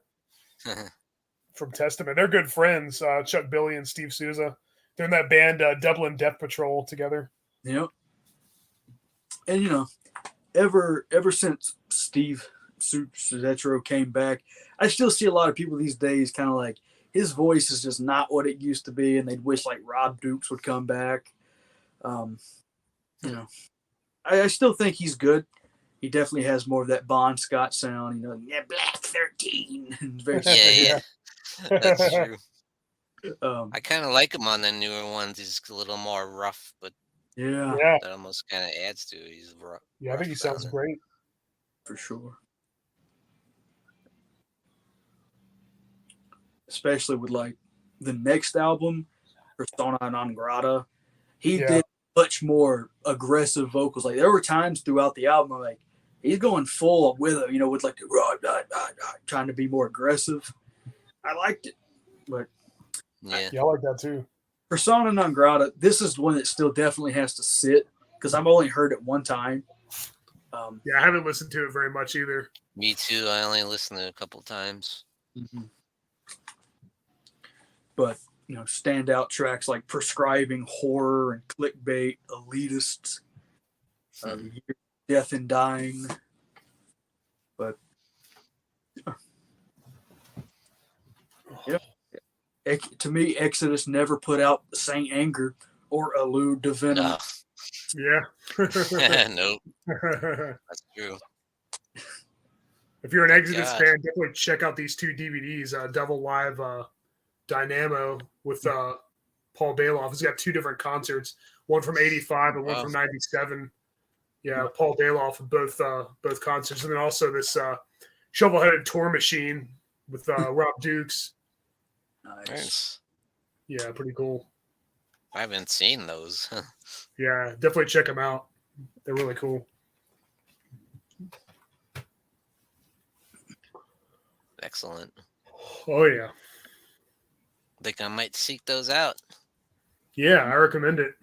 from Testament. They're good friends, Chuck Billy and Steve Souza. They're in that band Dublin Death Patrol together. Yep. And you know, ever since Steve Zetro came back, I still see a lot of people these days kind of like his voice is just not what it used to be, and they'd wish like Rob Dukes would come back. You know, I still think he's good. He definitely has more of that Bon Scott sound. You know, yeah, Black 13. Very Yeah, that's true. um, I kind of like him on the newer ones. He's a little more rough, but yeah, Yeah. that almost kind of adds to it. He's rough. Yeah, I think he sounds great. for sure. Especially with like the next album, Persona non grata, he did much more aggressive vocals. Like there were times throughout the album, I'm like he's going full with it, you know, with like the trying to be more aggressive. I liked it, but Yeah, Yeah, I like that too. Persona non grata, this is one that still definitely has to sit because I've only heard it one time. Yeah, I haven't listened to it very much either. me too. I only listened to it a couple times. But you know, standout tracks like Prescribing Horror and Clickbait, Elitists, Death and Dying. But yeah, to me, Exodus never put out Saint Anger or Allude to Venom. No, Yeah. nope, that's true. If you're an Exodus God. fan, definitely check out these two DVDs, Devil Live Dynamo with Paul Bailoff. He's got two different concerts, one from 85 and one Wow. from 97. Yeah, Paul Bailoff of both concerts. And then also this Shovel-Headed Tour Machine with Rob Dukes. Nice. Yeah, pretty cool. I haven't seen those. Yeah, definitely check them out. They're really cool. Excellent. Oh, yeah. I think I might seek those out. Yeah, I recommend it.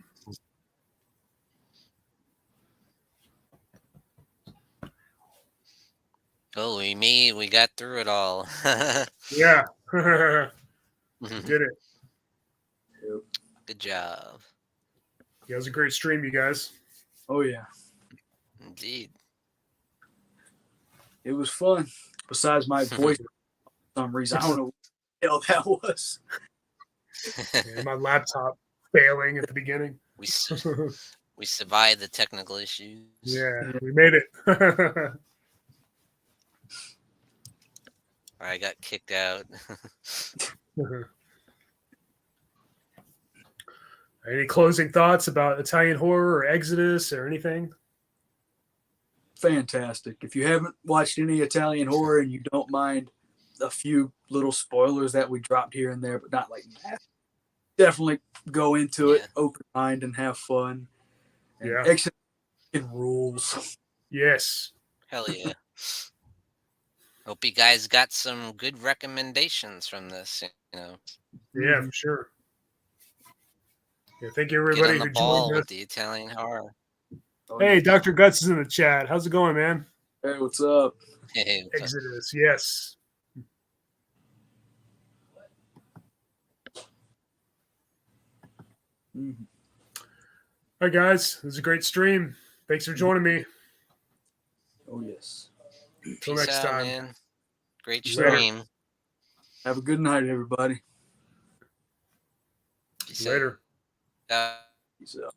Holy me, we got through it all. Yeah. Did it. Good job. Yeah, it was a great stream, you guys. Oh yeah, Indeed. it was fun. Besides my voice, for some reason, I don't know what the hell that was. Yeah, my laptop failing at the beginning. We survived the technical issues. Yeah, we made it. I got kicked out. Any closing thoughts about Italian horror or Exodus or anything? Fantastic. If you haven't watched any Italian horror and you don't mind a few little spoilers that we dropped here and there, but not like that, definitely go into it open mind and have fun. And Yeah. Exodus rules. Yes. Hell yeah. Hope you guys got some good recommendations from this. You know, Yeah, for sure. Yeah, thank you, get everybody on the who ball joined with us. the Italian horror. Oh, Hey, yeah. Dr. Guts is in the chat. How's it going, man? Hey, what's up? Hey, what's up? Exodus, yes. Mhm. All right, guys. It was a great stream. Thanks for joining me. Oh, yes. Until Peace next out, time. man. Great Later. stream. Have a good night, everybody. Peace out. Later. Uh, Peace out.